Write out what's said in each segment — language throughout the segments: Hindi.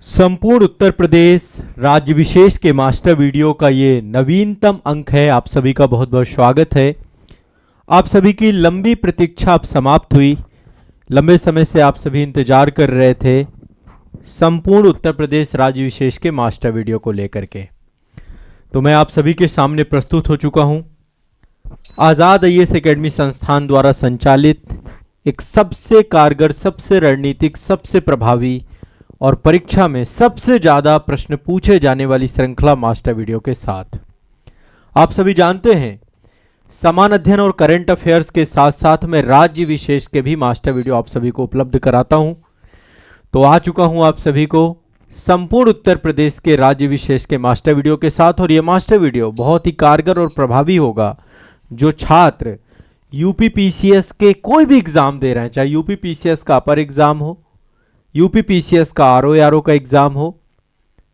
संपूर्ण उत्तर प्रदेश राज्य विशेष के मास्टर वीडियो का ये नवीनतम अंक है। आप सभी का बहुत बहुत स्वागत है। आप सभी की लंबी प्रतीक्षा अब समाप्त हुई। लंबे समय से आप सभी इंतजार कर रहे थे संपूर्ण उत्तर प्रदेश राज्य विशेष के मास्टर वीडियो को लेकर के। तो मैं आप सभी के सामने प्रस्तुत हो चुका हूं। आज़ाद आईएएस एकेडमी संस्थान द्वारा संचालित एक सबसे कारगर, सबसे रणनीतिक, सबसे प्रभावी और परीक्षा में सबसे ज्यादा प्रश्न पूछे जाने वाली श्रृंखला मास्टर वीडियो के साथ। आप सभी जानते हैं समान अध्ययन और करंट अफेयर्स के साथ साथ मैं राज्य विशेष के भी मास्टर वीडियो आप सभी को उपलब्ध कराता हूं। तो आ चुका हूं आप सभी को संपूर्ण उत्तर प्रदेश के राज्य विशेष के मास्टर वीडियो के साथ। और यह मास्टर वीडियो बहुत ही कारगर और प्रभावी होगा। जो छात्र यूपी पीसीएस के कोई भी एग्जाम दे रहे हैं, चाहे यूपी पीसीएस का अपर एग्जाम हो, यूपी पीसीएस का आरओ का एग्जाम हो,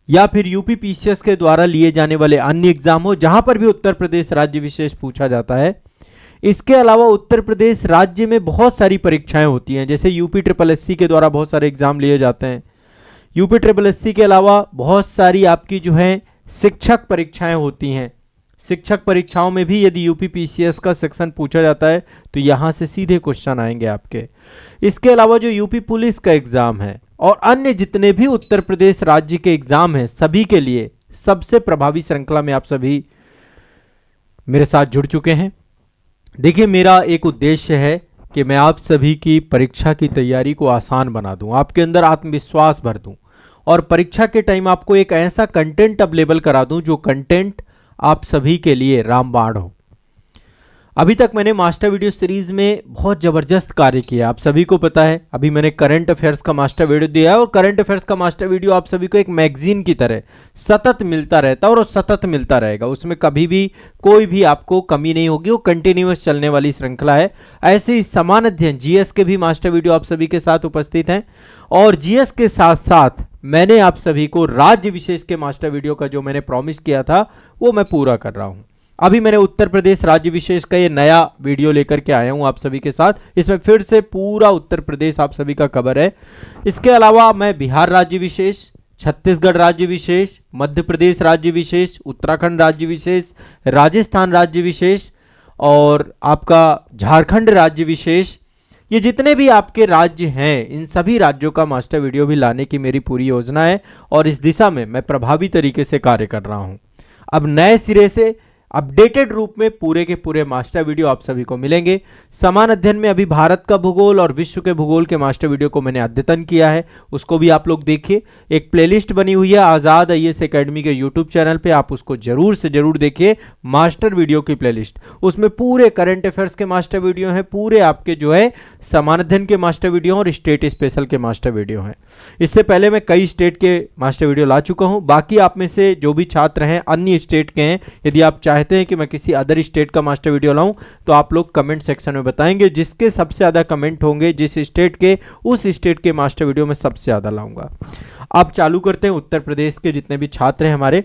या फिर यूपी पीसीएस के द्वारा लिए जाने वाले अन्य एग्जाम हो, जहां पर भी उत्तर प्रदेश राज्य विशेष पूछा जाता है। इसके अलावा उत्तर प्रदेश राज्य में बहुत सारी परीक्षाएं होती हैं, जैसे यूपी ट्रिपल एससी के द्वारा बहुत सारे एग्जाम लिए जाते हैं। यूपी ट्रिपल एससी के अलावा बहुत सारी आपकी जो है शिक्षक परीक्षाएं होती हैं। शिक्षक परीक्षाओं में भी यदि यूपी पीसीएस का सेक्शन पूछा जाता है तो यहां से सीधे क्वेश्चन आएंगे आपके। इसके अलावा जो यूपी पुलिस का एग्जाम है और अन्य जितने भी उत्तर प्रदेश राज्य के एग्जाम हैं, सभी के लिए सबसे प्रभावी श्रृंखला में आप सभी मेरे साथ जुड़ चुके हैं। देखिए, मेरा एक उद्देश्य है कि मैं आप सभी की परीक्षा की तैयारी को आसान बना दूं, आपके अंदर आत्मविश्वास भर दूं और परीक्षा के टाइम आपको एक ऐसा कंटेंट अवेलेबल करा दूं जो कंटेंट आप सभी के लिए रामबाण हो। अभी तक मैंने मास्टर वीडियो सीरीज में बहुत जबरदस्त कार्य किया, आप सभी को पता है। अभी मैंने करंट अफेयर्स का मास्टर वीडियो दिया है और करंट अफेयर्स का मास्टर वीडियो आप सभी को एक मैगजीन की तरह सतत मिलता रहता है और सतत मिलता रहेगा। उसमें कभी भी कोई भी आपको कमी नहीं होगी, वो कंटिन्यूअस चलने वाली श्रृंखला है। ऐसे ही समान अध्ययन जीएस के भी मास्टर वीडियो आप सभी के साथ उपस्थित हैं और जीएस के साथ साथ मैंने आप सभी को राज्य विशेष के मास्टर वीडियो का जो मैंने प्रॉमिस किया था वो मैं पूरा कर रहा हूं। अभी मैंने उत्तर प्रदेश राज्य विशेष का ये नया वीडियो लेकर के आया हूं आप सभी के साथ। इसमें फिर से पूरा उत्तर प्रदेश आप सभी का कवर है। इसके अलावा मैं बिहार राज्य विशेष, छत्तीसगढ़ राज्य विशेष, मध्य प्रदेश राज्य विशेष, उत्तराखंड राज्य विशेष, राजस्थान राज्य विशेष और आपका झारखंड राज्य विशेष, ये जितने भी आपके राज्य हैं इन सभी राज्यों का मास्टर वीडियो भी लाने की मेरी पूरी योजना है और इस दिशा में मैं प्रभावी तरीके से कार्य कर रहा हूं। अब नए सिरे से अपडेटेड रूप में पूरे के पूरे मास्टर वीडियो आप सभी को मिलेंगे। समान अध्ययन में अभी भारत का भूगोल और विश्व के भूगोल के मास्टर वीडियो को मैंने अद्यतन किया है, उसको भी आप लोग देखिए। एक प्लेलिस्ट बनी हुई है आज़ाद आईएएस एकेडमी के यूट्यूब चैनल पे, आप उसको जरूर से जरूर देखिए। मास्टर वीडियो की प्लेलिस्ट, उसमें पूरे करंट अफेयर्स के मास्टर वीडियो हैं, पूरे आपके जो है समान अध्ययन के मास्टर वीडियो और स्टेट स्पेशल के मास्टर वीडियो हैं। इससे पहले मैं कई स्टेट के मास्टर वीडियो ला चुका हूं। बाकी आप में से जो भी छात्र हैं अन्य स्टेट के हैं, यदि आप चाहते हैं कि मैं किसी अदर स्टेट का मास्टर वीडियो लाऊं तो आप लोग कमेंट सेक्शन में बताएंगे। जिसके सबसे ज्यादा कमेंट होंगे जिस स्टेट के, उस स्टेट के मास्टर वीडियो में सबसे ज्यादा लाऊंगा। आप चालू करते हैं उत्तर प्रदेश के जितने भी छात्र हैं हमारे।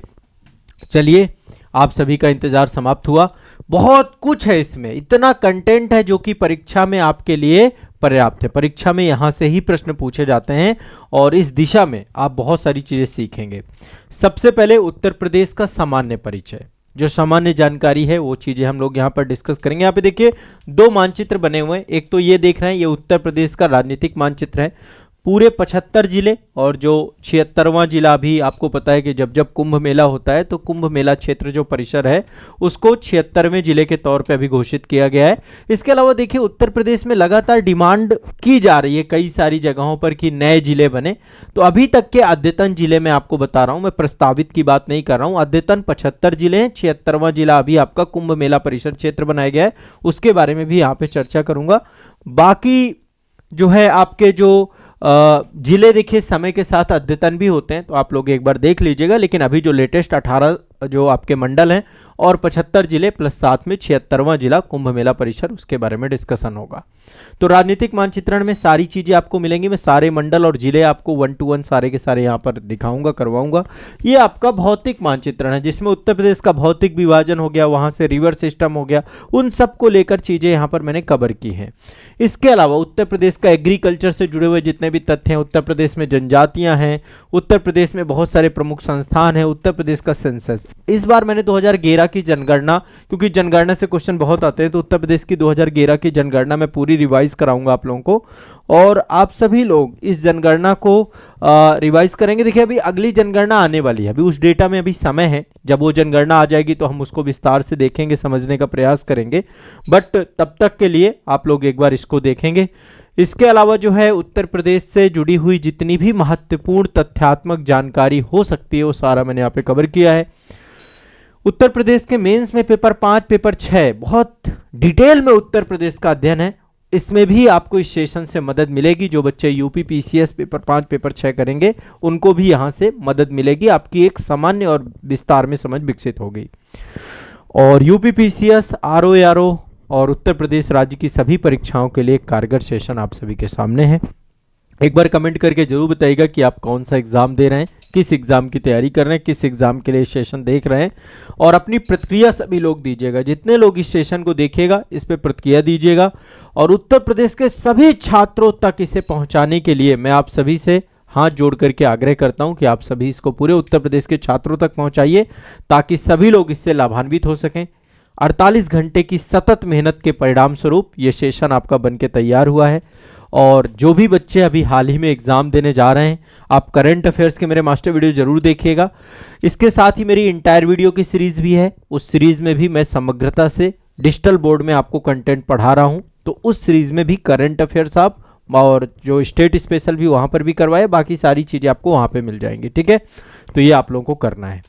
चलिए, आप सभी का इंतजार समाप्त हुआ। बहुत कुछ है इसमें, इतना कंटेंट है जो कि परीक्षा में आपके लिए पर्याप्त है। परीक्षा में यहां से ही प्रश्न पूछे जाते हैं और इस दिशा में आप बहुत सारी चीजें सीखेंगे। सबसे पहले उत्तर प्रदेश का सामान्य परिचय, जो सामान्य जानकारी है वो चीजें हम लोग यहाँ पर डिस्कस करेंगे। यहाँ पे देखिए दो मानचित्र बने हुए हैं। एक तो ये देख रहे हैं, ये उत्तर प्रदेश का राजनीतिक मानचित्र है। पूरे 75 जिले और जो 76वां जिला, अभी आपको पता है कि जब जब कुंभ मेला होता है तो कुंभ मेला क्षेत्र जो परिसर है उसको 76वें जिले के तौर पे अभी घोषित किया गया है। इसके अलावा देखिए उत्तर प्रदेश में लगातार डिमांड की जा रही है कई सारी जगहों पर कि नए जिले बने। तो अभी तक के अद्यतन जिले मैं आपको बता रहा हूं, मैं प्रस्तावित की बात नहीं कर रहा हूं। अद्यतन 75 जिले हैं, 76वां जिला अभी आपका कुंभ मेला परिसर क्षेत्र बनाया गया है, उसके बारे में भी यहाँ पे चर्चा करूंगा। बाकी जो है आपके जो जिले देखिए समय के साथ अद्यतन भी होते हैं, तो आप लोग एक बार देख लीजिएगा। लेकिन अभी जो लेटेस्ट 18 जो आपके मंडल हैं और 75 जिले प्लस साथ में 76वां जिला कुंभ मेला परिसर, उसके बारे में डिस्कशन होगा। तो राजनीतिक मानचित्रण में सारी चीजें आपको मिलेंगी। मैं सारे मंडल और जिले आपको 1 to 1 सारे के सारे यहाँ पर दिखाऊंगा, करवाऊंगा। ये आपका भौतिक मानचित्रण है जिसमें उत्तर प्रदेश का भौतिक विभाजन हो गया, वहां से रिवर सिस्टम हो गया, उन सबको लेकर चीजें यहाँ पर मैंने कवर की हैं। इसके अलावा उत्तर प्रदेश का एग्रीकल्चर से जुड़े हुए जितने भी तथ्य हैं, उत्तर प्रदेश में जनजातियां हैं, उत्तर प्रदेश में बहुत सारे प्रमुख संस्थान हैं, उत्तर प्रदेश का सेंसस। इस बार मैंने 2011 की जनगणना, क्योंकि जनगणना से क्वेश्चन बहुत आते हैं, तो उत्तर प्रदेश की 2011 की जनगणना मैं पूरी रिवाइज कराऊंगा आप लोगों को, और आप सभी लोग इस जनगणना को रिवाइज करेंगे। देखिए अभी अगली जनगणना आने वाली है, अभी उस डेटा में अभी समय है, जब वो जनगणना आ जाएगी तो हम उसको विस्तार से देखेंगे, समझने का प्रयास करेंगे, बट तब तक के लिए आप लोग एक बार इसको देखेंगे। इसके अलावा जो है उत्तर प्रदेश से जुड़ी हुई जितनी भी महत्वपूर्ण तथ्यात्मक जानकारी हो सकती है वो सारा मैंने यहाँ पे कवर किया है। उत्तर प्रदेश के मेंस में पेपर 5, पेपर 6 बहुत डिटेल में उत्तर प्रदेश का अध्ययन है, इसमें भी आपको इस सेशन से मदद मिलेगी। जो बच्चे यूपी पीसीएस पेपर 5 पेपर 6 करेंगे उनको भी यहाँ से मदद मिलेगी, आपकी एक सामान्य और विस्तार में समझ विकसित होगी। और यूपी पीसीएस, आरओ और उत्तर प्रदेश राज्य की सभी परीक्षाओं के लिए एक कारगर सेशन आप सभी के सामने है। एक बार कमेंट करके जरूर बताइएगा कि आप कौन सा एग्जाम दे रहे हैं, किस एग्जाम की तैयारी कर रहे हैं, किस एग्जाम के लिए सेशन देख रहे हैं, और अपनी प्रतिक्रिया सभी लोग दीजिएगा। जितने लोग इस सेशन को देखेगा इस पे प्रतिक्रिया दीजिएगा, और उत्तर प्रदेश के सभी छात्रों तक इसे पहुंचाने के लिए मैं आप सभी से हाथ जोड़ करके आग्रह करता हूं कि आप सभी इसको पूरे उत्तर प्रदेश के छात्रों तक पहुंचाइए, ताकि सभी लोग इससे लाभान्वित हो सकें। 48 घंटे की सतत मेहनत के परिणाम स्वरूप ये सेशन आपका बनके तैयार हुआ है। और जो भी बच्चे अभी हाल ही में एग्जाम देने जा रहे हैं, आप करंट अफेयर्स के मेरे मास्टर वीडियो जरूर देखिएगा। इसके साथ ही मेरी इंटायर वीडियो की सीरीज भी है, उस सीरीज में भी मैं समग्रता से डिजिटल बोर्ड में आपको कंटेंट पढ़ा रहा हूं, तो उस सीरीज में भी करंट अफेयर्स आप और जो स्टेट स्पेशल भी वहां पर भी करवाए, बाकी सारी चीजें आपको वहां पे मिल जाएंगी। ठीक है, तो ये आप लोगों को करना है।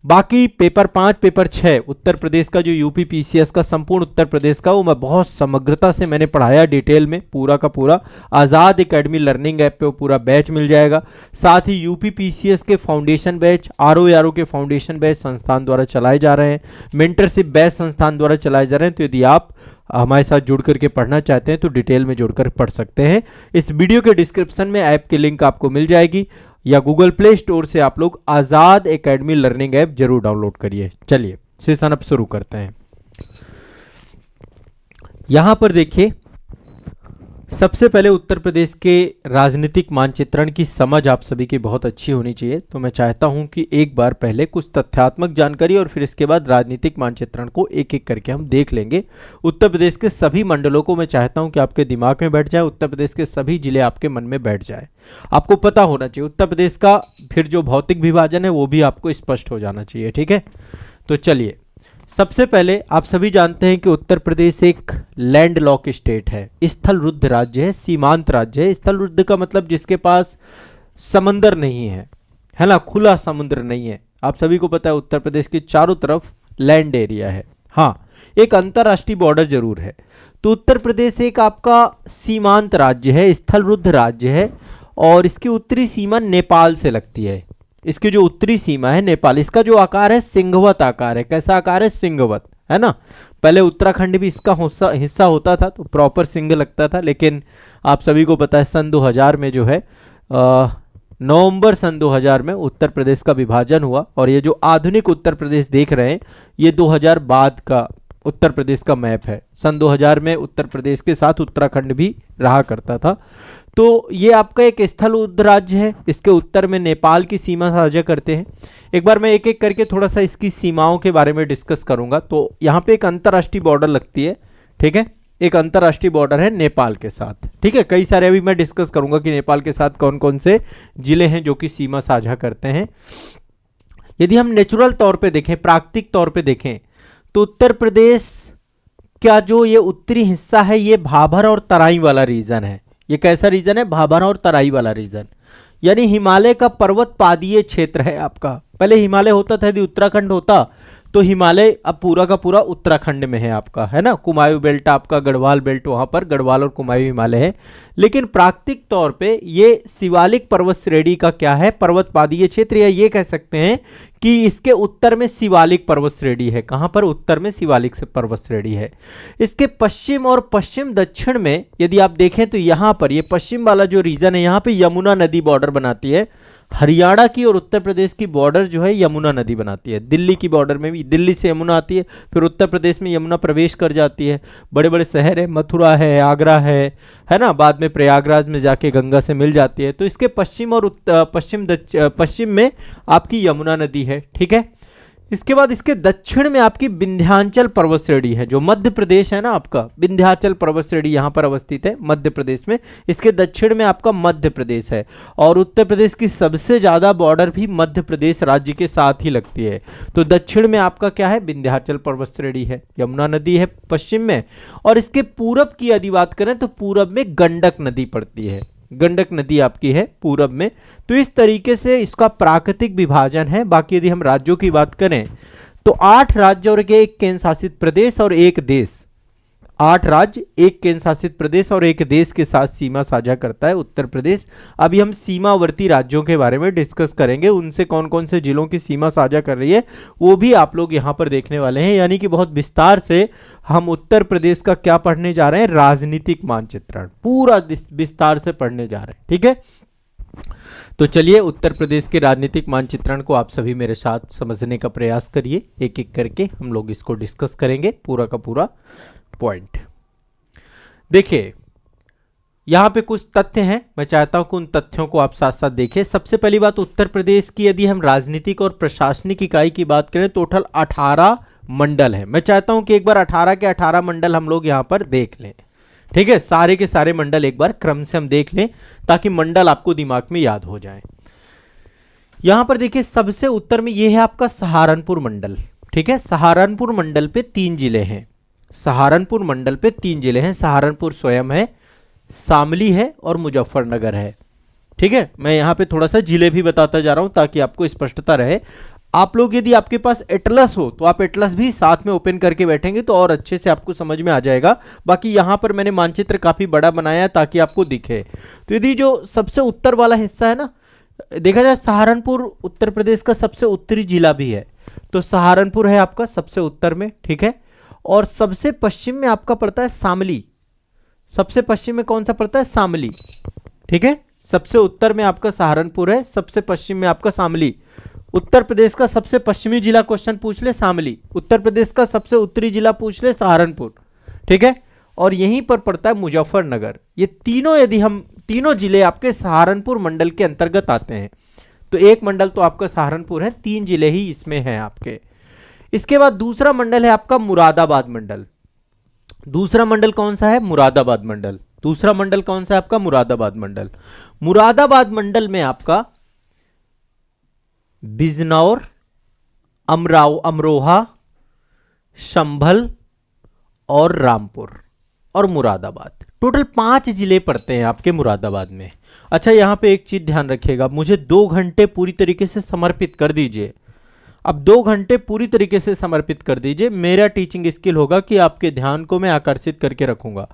बाकी पेपर 5 पेपर 6 उत्तर प्रदेश का जो यूपी पीसीएस का संपूर्ण उत्तर प्रदेश का, वो मैं बहुत समग्रता से मैंने पढ़ाया डिटेल में, पूरा का पूरा आजाद एकेडमी लर्निंग ऐप पे वो पूरा बैच मिल जाएगा। साथ ही यूपी पीसीएस के फाउंडेशन बैच, आरओ के फाउंडेशन बैच संस्थान द्वारा चलाए जा रहे हैं, मेंटरशिप बैच संस्थान द्वारा चलाए जा रहे हैं। तो यदि आप हमारे साथ जुड़ करके पढ़ना चाहते हैं तो डिटेल में जुड़कर पढ़ सकते हैं। इस वीडियो के डिस्क्रिप्शन में ऐप की लिंक आपको मिल जाएगी, या गूगल प्ले स्टोर से आप लोग आजाद एकेडमी लर्निंग ऐप जरूर डाउनलोड करिए। चलिए सेशन अब शुरू करते हैं। यहां पर देखिए, सबसे पहले उत्तर प्रदेश के राजनीतिक मानचित्रण की समझ आप सभी की बहुत अच्छी होनी चाहिए, तो मैं चाहता हूं कि एक बार पहले कुछ तथ्यात्मक जानकारी और फिर इसके बाद राजनीतिक मानचित्रण को एक एक करके हम देख लेंगे। उत्तर प्रदेश के सभी मंडलों को मैं चाहता हूं कि आपके दिमाग में बैठ जाए, उत्तर प्रदेश के सभी जिले आपके मन में बैठ जाए। आपको पता होना चाहिए उत्तर प्रदेश का फिर जो भौतिक विभाजन है वो भी आपको स्पष्ट हो जाना चाहिए। ठीक है, तो चलिए सबसे पहले आप सभी जानते हैं कि उत्तर प्रदेश एक लैंड लॉक स्टेट है, स्थल रुद्ध राज्य है, सीमांत राज्य है। स्थल रुद्ध का मतलब जिसके पास समंदर नहीं है ना, खुला समुद्र नहीं है। आप सभी को पता है उत्तर प्रदेश के चारों तरफ लैंड एरिया है। हाँ, एक अंतरराष्ट्रीय बॉर्डर जरूर है। तो उत्तर प्रदेश एक आपका सीमांत राज्य है, स्थल रुद्ध राज्य है, और इसकी उत्तरी सीमा नेपाल से लगती है। इसकी जो उत्तरी सीमा है नेपाल, इसका जो आकार है सिंहवत आकार है। कैसा आकार है? सिंहवत, है ना। पहले उत्तराखंड भी इसका हिस्सा होता था तो प्रॉपर सिंह लगता था, लेकिन आप सभी को पता है सन 2000 में जो है नवंबर सन 2000 में उत्तर प्रदेश का विभाजन हुआ, और ये जो आधुनिक उत्तर प्रदेश देख रहे हैं ये 2000 बाद का उत्तर प्रदेश का मैप है। सन 2000 में उत्तर प्रदेश के साथ उत्तराखंड भी रहा करता था। तो ये आपका एक स्थल रुद्ध राज्य है, इसके उत्तर में नेपाल की सीमा साझा करते हैं। एक बार मैं एक एक करके थोड़ा सा इसकी सीमाओं के बारे में डिस्कस करूंगा। तो यहाँ पे एक अंतर्राष्ट्रीय बॉर्डर लगती है, ठीक है, एक अंतर्राष्ट्रीय बॉर्डर है नेपाल के साथ। ठीक है, कई सारे अभी मैं डिस्कस करूंगा कि नेपाल के साथ कौन कौन से जिले हैं जो कि सीमा साझा करते हैं। यदि हम नेचुरल तौर पे देखें, प्राकृतिक तौर पे देखें, तो उत्तर प्रदेश का जो ये उत्तरी हिस्सा है ये भाबर और तराई वाला रीजन है। ये कैसा रीजन है? भाबर और तराई वाला रीजन, यानी हिमालय का पर्वत पादीय क्षेत्र है आपका। पहले हिमालय होता था, यदि उत्तराखंड होता तो हिमालय अब पूरा का पूरा उत्तराखंड में है आपका, है ना। कुमायूं बेल्ट आपका, गढ़वाल बेल्ट वहां पर गढ़वाल और कुमायूं हिमालय है। लेकिन प्राकृतिक तौर पे ये शिवालिक पर्वत श्रेणी का क्या है, पर्वत पादीय क्षेत्र, या ये कह सकते हैं कि इसके उत्तर में शिवालिक पर्वत श्रेणी है। कहां पर? उत्तर में शिवालिक से पर्वत श्रेणी है। इसके पश्चिम और पश्चिम दक्षिण में यदि आप देखें तो यहां पर ये पश्चिम वाला जो रीजन है, यहां पे यमुना नदी बॉर्डर बनाती है। हरियाणा की और उत्तर प्रदेश की बॉर्डर जो है यमुना नदी बनाती है। दिल्ली की बॉर्डर में भी दिल्ली से यमुना आती है, फिर उत्तर प्रदेश में यमुना प्रवेश कर जाती है। बड़े बड़े शहर है, मथुरा है, आगरा है ना, बाद में प्रयागराज में जाके गंगा से मिल जाती है। तो इसके पश्चिम और पश्चिम में आपकी यमुना नदी है, ठीक है। इसके बाद इसके दक्षिण में आपकी विंध्याचल पर्वत श्रेणी है, जो मध्य प्रदेश है ना आपका, विंध्याचल पर्वत श्रेणी यहां पर अवस्थित है मध्य प्रदेश में। इसके दक्षिण में आपका मध्य प्रदेश है, और उत्तर प्रदेश की सबसे ज्यादा बॉर्डर भी मध्य प्रदेश राज्य के साथ ही लगती है। तो दक्षिण में आपका क्या है? विंध्याचल पर्वत श्रेणी है, यमुना नदी है पश्चिम में। और इसके पूरब की यदि बात करें तो पूरब में गंडक नदी पड़ती है, गंडक नदी आपकी है पूरब में। तो इस तरीके से इसका प्राकृतिक विभाजन है। बाकी यदि हम राज्यों की बात करें तो 8 राज्य और एक केंद्र शासित प्रदेश और एक देश, 8 राज्य, एक केंद्र शासित प्रदेश और एक देश के साथ सीमा साझा करता है उत्तर प्रदेश। अभी हम सीमावर्ती राज्यों के बारे में डिस्कस करेंगे, उनसे कौन कौन से जिलों की सीमा साझा कर रही है वो भी आप लोग यहां पर देखने वाले हैं। यानी कि बहुत विस्तार से हम उत्तर प्रदेश का क्या पढ़ने जा रहे हैं? राजनीतिक मानचित्रण, पूरा विस्तार से पढ़ने जा रहे हैं, ठीक है। तो चलिए उत्तर प्रदेश के राजनीतिक मानचित्रण को आप सभी मेरे साथ समझने का प्रयास करिए। एक एक करके हम लोग इसको डिस्कस करेंगे, पूरा का पूरा पॉइंट। देखिए यहां पे कुछ तथ्य हैं, मैं चाहता हूं कि उन तथ्यों को आप साथ साथ देखें। सबसे पहली बात, उत्तर प्रदेश की यदि हम राजनीतिक और प्रशासनिक इकाई की बात करें, टोटल 18 मंडल है। मैं चाहता हूं कि एक बार 18 के 18 मंडल हम लोग यहां पर देख लें, ठीक है। सारे के सारे मंडल एक बार क्रम से हम देख लें ताकि मंडल आपको दिमाग में याद हो जाए। यहां पर देखिए सबसे उत्तर में यह है आपका सहारनपुर मंडल, ठीक है। सहारनपुर मंडल पे 3 जिले हैं, सहारनपुर मंडल पे 3 जिले हैं। सहारनपुर स्वयं है, शामली है और मुजफ्फरनगर है, ठीक है। मैं यहां पे थोड़ा सा जिले भी बताता जा रहा हूं ताकि आपको स्पष्टता रहे। आप लोग यदि आपके पास एटलस हो तो आप एटलस भी साथ में ओपन करके बैठेंगे तो और अच्छे से आपको समझ में आ जाएगा। बाकी यहां पर मैंने मानचित्र काफी बड़ा बनाया है ताकि आपको दिखे। तो यदि जो सबसे उत्तर वाला हिस्सा है ना, देखा जाए सहारनपुर उत्तर प्रदेश का सबसे उत्तरी जिला भी है, तो सहारनपुर है आपका सबसे उत्तर में, ठीक है। और सबसे पश्चिम में आपका पड़ता है शामली, सबसे पश्चिम में कौन सा पड़ता है? शामली, ठीक है। सबसे उत्तर में आपका सहारनपुर है, सबसे पश्चिम में आपका शामली। उत्तर प्रदेश का सबसे पश्चिमी जिला क्वेश्चन पूछ ले शामली, उत्तर प्रदेश का सबसे उत्तरी जिला पूछ ले सहारनपुर, ठीक है। और यहीं पर पड़ता है मुजफ्फरनगर। ये तीनों, यदि हम तीनों जिले आपके सहारनपुर मंडल के अंतर्गत आते हैं, तो एक मंडल तो आपका सहारनपुर है, 3 जिले ही इसमें हैं आपके। इसके बाद दूसरा मंडल है आपका मुरादाबाद मंडल। दूसरा मंडल कौन सा है? मुरादाबाद मंडल। दूसरा मंडल कौन सा है आपका? मुरादाबाद मंडल। मुरादाबाद मंडल में आपका बिजनौर, अमरोहा, संभल और रामपुर और मुरादाबाद, टोटल 5 जिले पड़ते हैं आपके मुरादाबाद में। अच्छा यहां पे एक चीज ध्यान रखिएगा, मुझे 2 घंटे पूरी तरीके से समर्पित कर दीजिए। अब 2 घंटे पूरी तरीके से समर्पित कर दीजिए। मेरा टीचिंग स्किल होगा कि आपके ध्यान को मैं आकर्षित करके रखूंगा।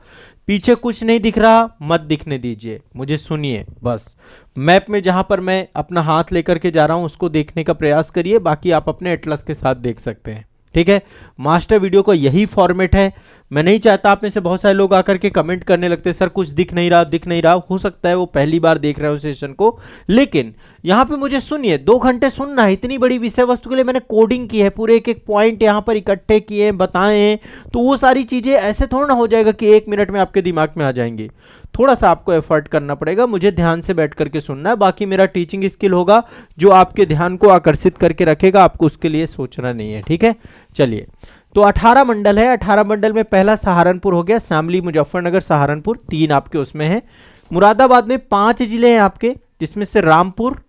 पीछे कुछ नहीं दिख रहा, मत दिखने दीजिए, मुझे सुनिए बस। मैप में जहां पर मैं अपना हाथ लेकर के जा रहा हूं उसको देखने का प्रयास करिए, बाकी आप अपने एटलस के साथ देख सकते हैं, ठीक है। मास्टर वीडियो का यही फॉर्मेट है। मैं नहीं चाहता आप में से बहुत सारे लोग आकर के कमेंट करने लगते हैं, सर कुछ दिख नहीं रहा, दिख नहीं रहा। हो सकता है वो पहली बार देख रहे हो सेशन को, लेकिन यहां पे मुझे सुनिए, 2 घंटे सुनना है। इतनी बड़ी विषय वस्तु के लिए मैंने कोडिंग की है, पूरे एक एक पॉइंट यहां पर इकट्ठे किए, बताए। तो वो सारी चीजें ऐसे थोड़ा ना हो जाएगा कि 1 मिनट में आपके दिमाग में आ जाएंगी। थोड़ा सा आपको एफर्ट करना पड़ेगा, मुझे ध्यान से बैठ करके सुनना है। बाकी मेरा टीचिंग स्किल होगा जो आपके ध्यान को आकर्षित करके रखेगा, आपको उसके लिए सोचना नहीं है, ठीक है। चलिए, तो 18 मंडल है। 18 मंडल में पहला सहारनपुर हो गया, शामली, मुजफ्फरनगर, सहारनपुर, 3 आपके उसमें है। मुरादाबाद में 5 जिले हैं आपके, जिसमें से रामपुर,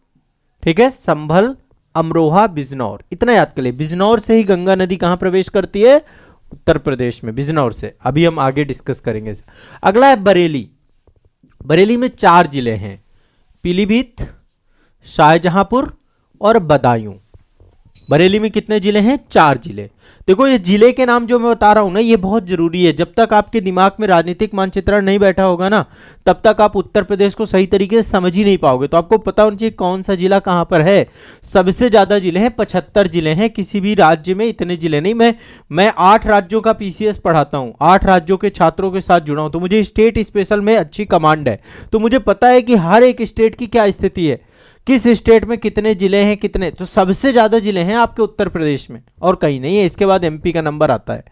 ठीक है, संभल, अमरोहा, बिजनौर। इतना याद कर ले, बिजनौर से ही गंगा नदी कहां प्रवेश करती है? उत्तर प्रदेश में, बिजनौर से। अभी हम आगे डिस्कस करेंगे। अगला है बरेली। बरेली में 4 जिले हैं, पीलीभीत, शाहजहांपुर और बदायूं। बरेली में कितने जिले हैं? 4 जिले। देखो ये जिले के नाम जो मैं बता रहा हूं ना, ये बहुत जरूरी है। जब तक आपके दिमाग में राजनीतिक मानचित्रण नहीं बैठा होगा ना, तब तक आप उत्तर प्रदेश को सही तरीके से समझ ही नहीं पाओगे। तो आपको पता होना चाहिए कौन सा जिला कहां पर है। सबसे ज्यादा जिले हैं, 75 जिले हैं। किसी भी राज्य में इतने जिले नहीं। मैं 8 राज्यों का पीसीएस पढ़ाता हूं, 8 राज्यों के छात्रों के साथ जुड़ा हूं, तो मुझे स्टेट स्पेशल में अच्छी कमांड है। तो मुझे पता है कि हर एक स्टेट की क्या स्थिति है, किस स्टेट में कितने जिले हैं, कितने। तो सबसे ज्यादा जिले हैं आपके उत्तर प्रदेश में और कहीं नहीं है। इसके बाद एमपी का नंबर आता है।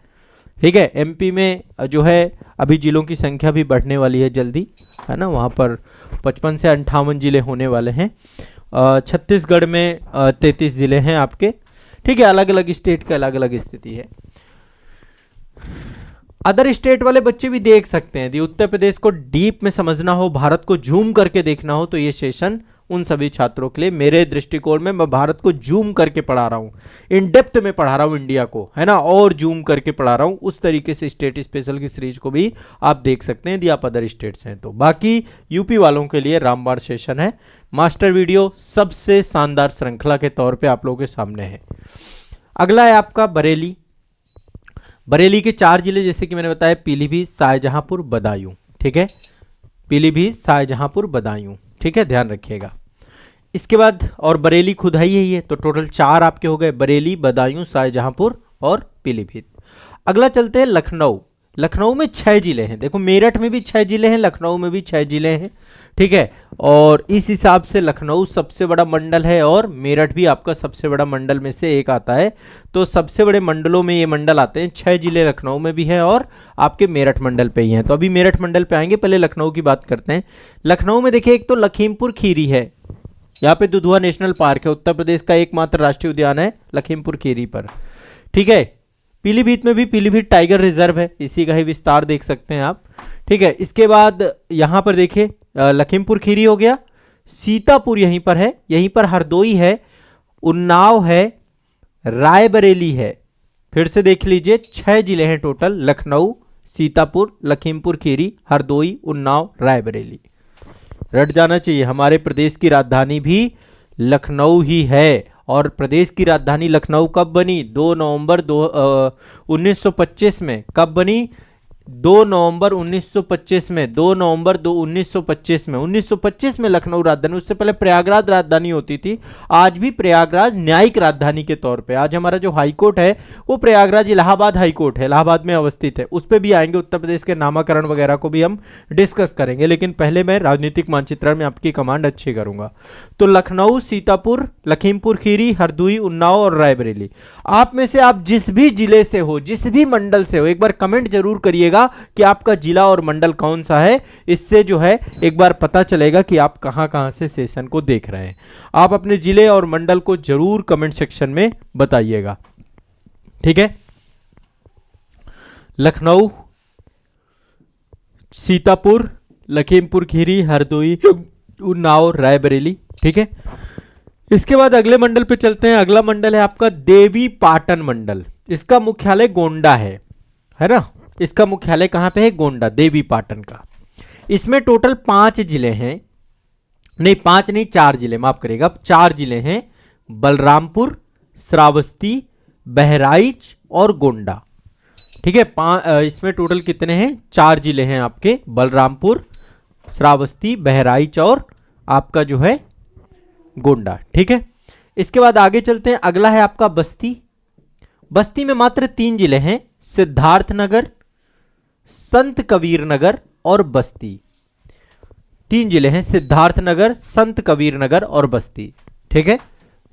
ठीक है, एमपी में जो है अभी जिलों की संख्या भी बढ़ने वाली है जल्दी, है ना। वहां पर 55 से 58 जिले होने वाले हैं। छत्तीसगढ़ में 33 जिले हैं आपके। ठीक है, अलग अलग स्टेट की अलग अलग स्थिति है। अदर स्टेट वाले बच्चे भी देख सकते हैं। यदि उत्तर प्रदेश को डीप में समझना हो, भारत को जूम करके देखना हो, तो ये सेशन उन सभी छात्रों के लिए। मेरे दृष्टिकोण में मैं भारत को जूम करके पढ़ा रहा हूं, इन डेप्थ में पढ़ा रहा हूं इंडिया को, है ना, और जूम करके पढ़ा रहा हूं। उस तरीके से स्टेट स्पेशल की सीरीज को भी आप देख सकते हैं यदि आप अदर स्टेट्स हैं तो। बाकी यूपी वालों के लिए रामबाण सेशन है। मास्टर वीडियो सबसे शानदार श्रृंखला के तौर पे आप लोगों के सामने है। अगला है आपका बरेली। बरेली के 4 जिले जैसे कि मैंने बताया, पीलीभीत, शाहजहांपुर, बदायूं। ठीक है, पीलीभीत, शाहजहांपुर, बदायूं। ठीक है, ध्यान रखिएगा। इसके बाद और बरेली खुद ही है, तो टोटल 4 आपके हो गए, बरेली, बदायूं, शाहजहांपुर और पीलीभीत। अगला चलते हैं लखनऊ। लखनऊ में 6 जिले हैं। देखो मेरठ में भी 6 जिले हैं, लखनऊ में भी 6 जिले हैं। ठीक है, और इस हिसाब से लखनऊ सबसे बड़ा मंडल है और मेरठ भी आपका सबसे बड़ा मंडल में से एक आता है। तो सबसे बड़े मंडलों में ये मंडल आते हैं। 6 जिले लखनऊ में भी हैं और आपके मेरठ मंडल पे ही हैं। तो अभी मेरठ मंडल पे आएंगे, पहले लखनऊ की बात करते हैं। लखनऊ में देखिए, एक तो लखीमपुर खीरी है, यहाँ पे दुधवा नेशनल पार्क है, उत्तर प्रदेश का एकमात्र राष्ट्रीय उद्यान है लखीमपुर खीरी पर। ठीक है, पीलीभीत में भी पीलीभीत टाइगर रिजर्व है, इसी का ही विस्तार देख सकते हैं आप। ठीक है, इसके बाद यहां पर देखिए लखीमपुर खीरी हो गया, सीतापुर यहीं पर है, यहीं पर हरदोई है, उन्नाव है, रायबरेली है। फिर से देख लीजिए, 6 जिले हैं टोटल, लखनऊ, सीतापुर, लखीमपुर खीरी, हरदोई, उन्नाव, रायबरेली। रट जाना चाहिए, हमारे प्रदेश की राजधानी भी लखनऊ ही है। और प्रदेश की राजधानी लखनऊ कब बनी? 2 नवंबर 1925 में। कब बनी? 2 नवंबर 1925 में। 2 नवंबर 1925 में। 1925 में लखनऊ राजधानी। उससे पहले प्रयागराज राजधानी होती थी। आज भी प्रयागराज न्यायिक राजधानी के तौर पे, आज हमारा जो हाईकोर्ट है वो प्रयागराज इलाहाबाद हाईकोर्ट है, इलाहाबाद में अवस्थित है। उस पर भी आएंगे, उत्तर प्रदेश के नामकरण वगैरह को भी हम डिस्कस करेंगे। लेकिन पहले मैं राजनीतिक मानचित्रण में आपकी कमांड अच्छी करूंगा। तो लखनऊ, सीतापुर, लखीमपुर खीरी, हरदोई, उन्नाव और रायबरेली। आप में से आप जिस भी जिले से हो, जिस भी मंडल से हो, एक बार कमेंट जरूर करिएगा कि आपका जिला और मंडल कौन सा है। इससे जो है एक बार पता चलेगा कि आप कहां कहां से सेशन को देख रहे हैं। आप अपने जिले और मंडल को जरूर कमेंट सेक्शन में बताइएगा। ठीक है, लखनऊ, सीतापुर, लखीमपुर खीरी, हरदोई, उन्नाव, रायबरेली। ठीक है, इसके बाद अगले मंडल पे चलते हैं। अगला मंडल है आपका देवी पाटन मंडल। इसका मुख्यालय गोंडा है ना। इसका मुख्यालय कहां पे है? गोंडा, देवी पाटन का। इसमें टोटल 5 जिले हैं, नहीं 5 नहीं 4 जिले, माफ करिएगा, 4 जिले हैं, बलरामपुर, श्रावस्ती, बहराइच और गोंडा। ठीक है, इसमें टोटल कितने हैं? 4 जिले हैं आपके, बलरामपुर, श्रावस्ती, बहराइच और आपका जो है गोंडा। ठीक है, इसके बाद आगे चलते हैं। अगला है आपका बस्ती। बस्ती में मात्र 3 जिले हैं, सिद्धार्थनगर, संत कबीर नगर और बस्ती। 3 जिले हैं, सिद्धार्थनगर, संत कबीर नगर और बस्ती। ठीक है,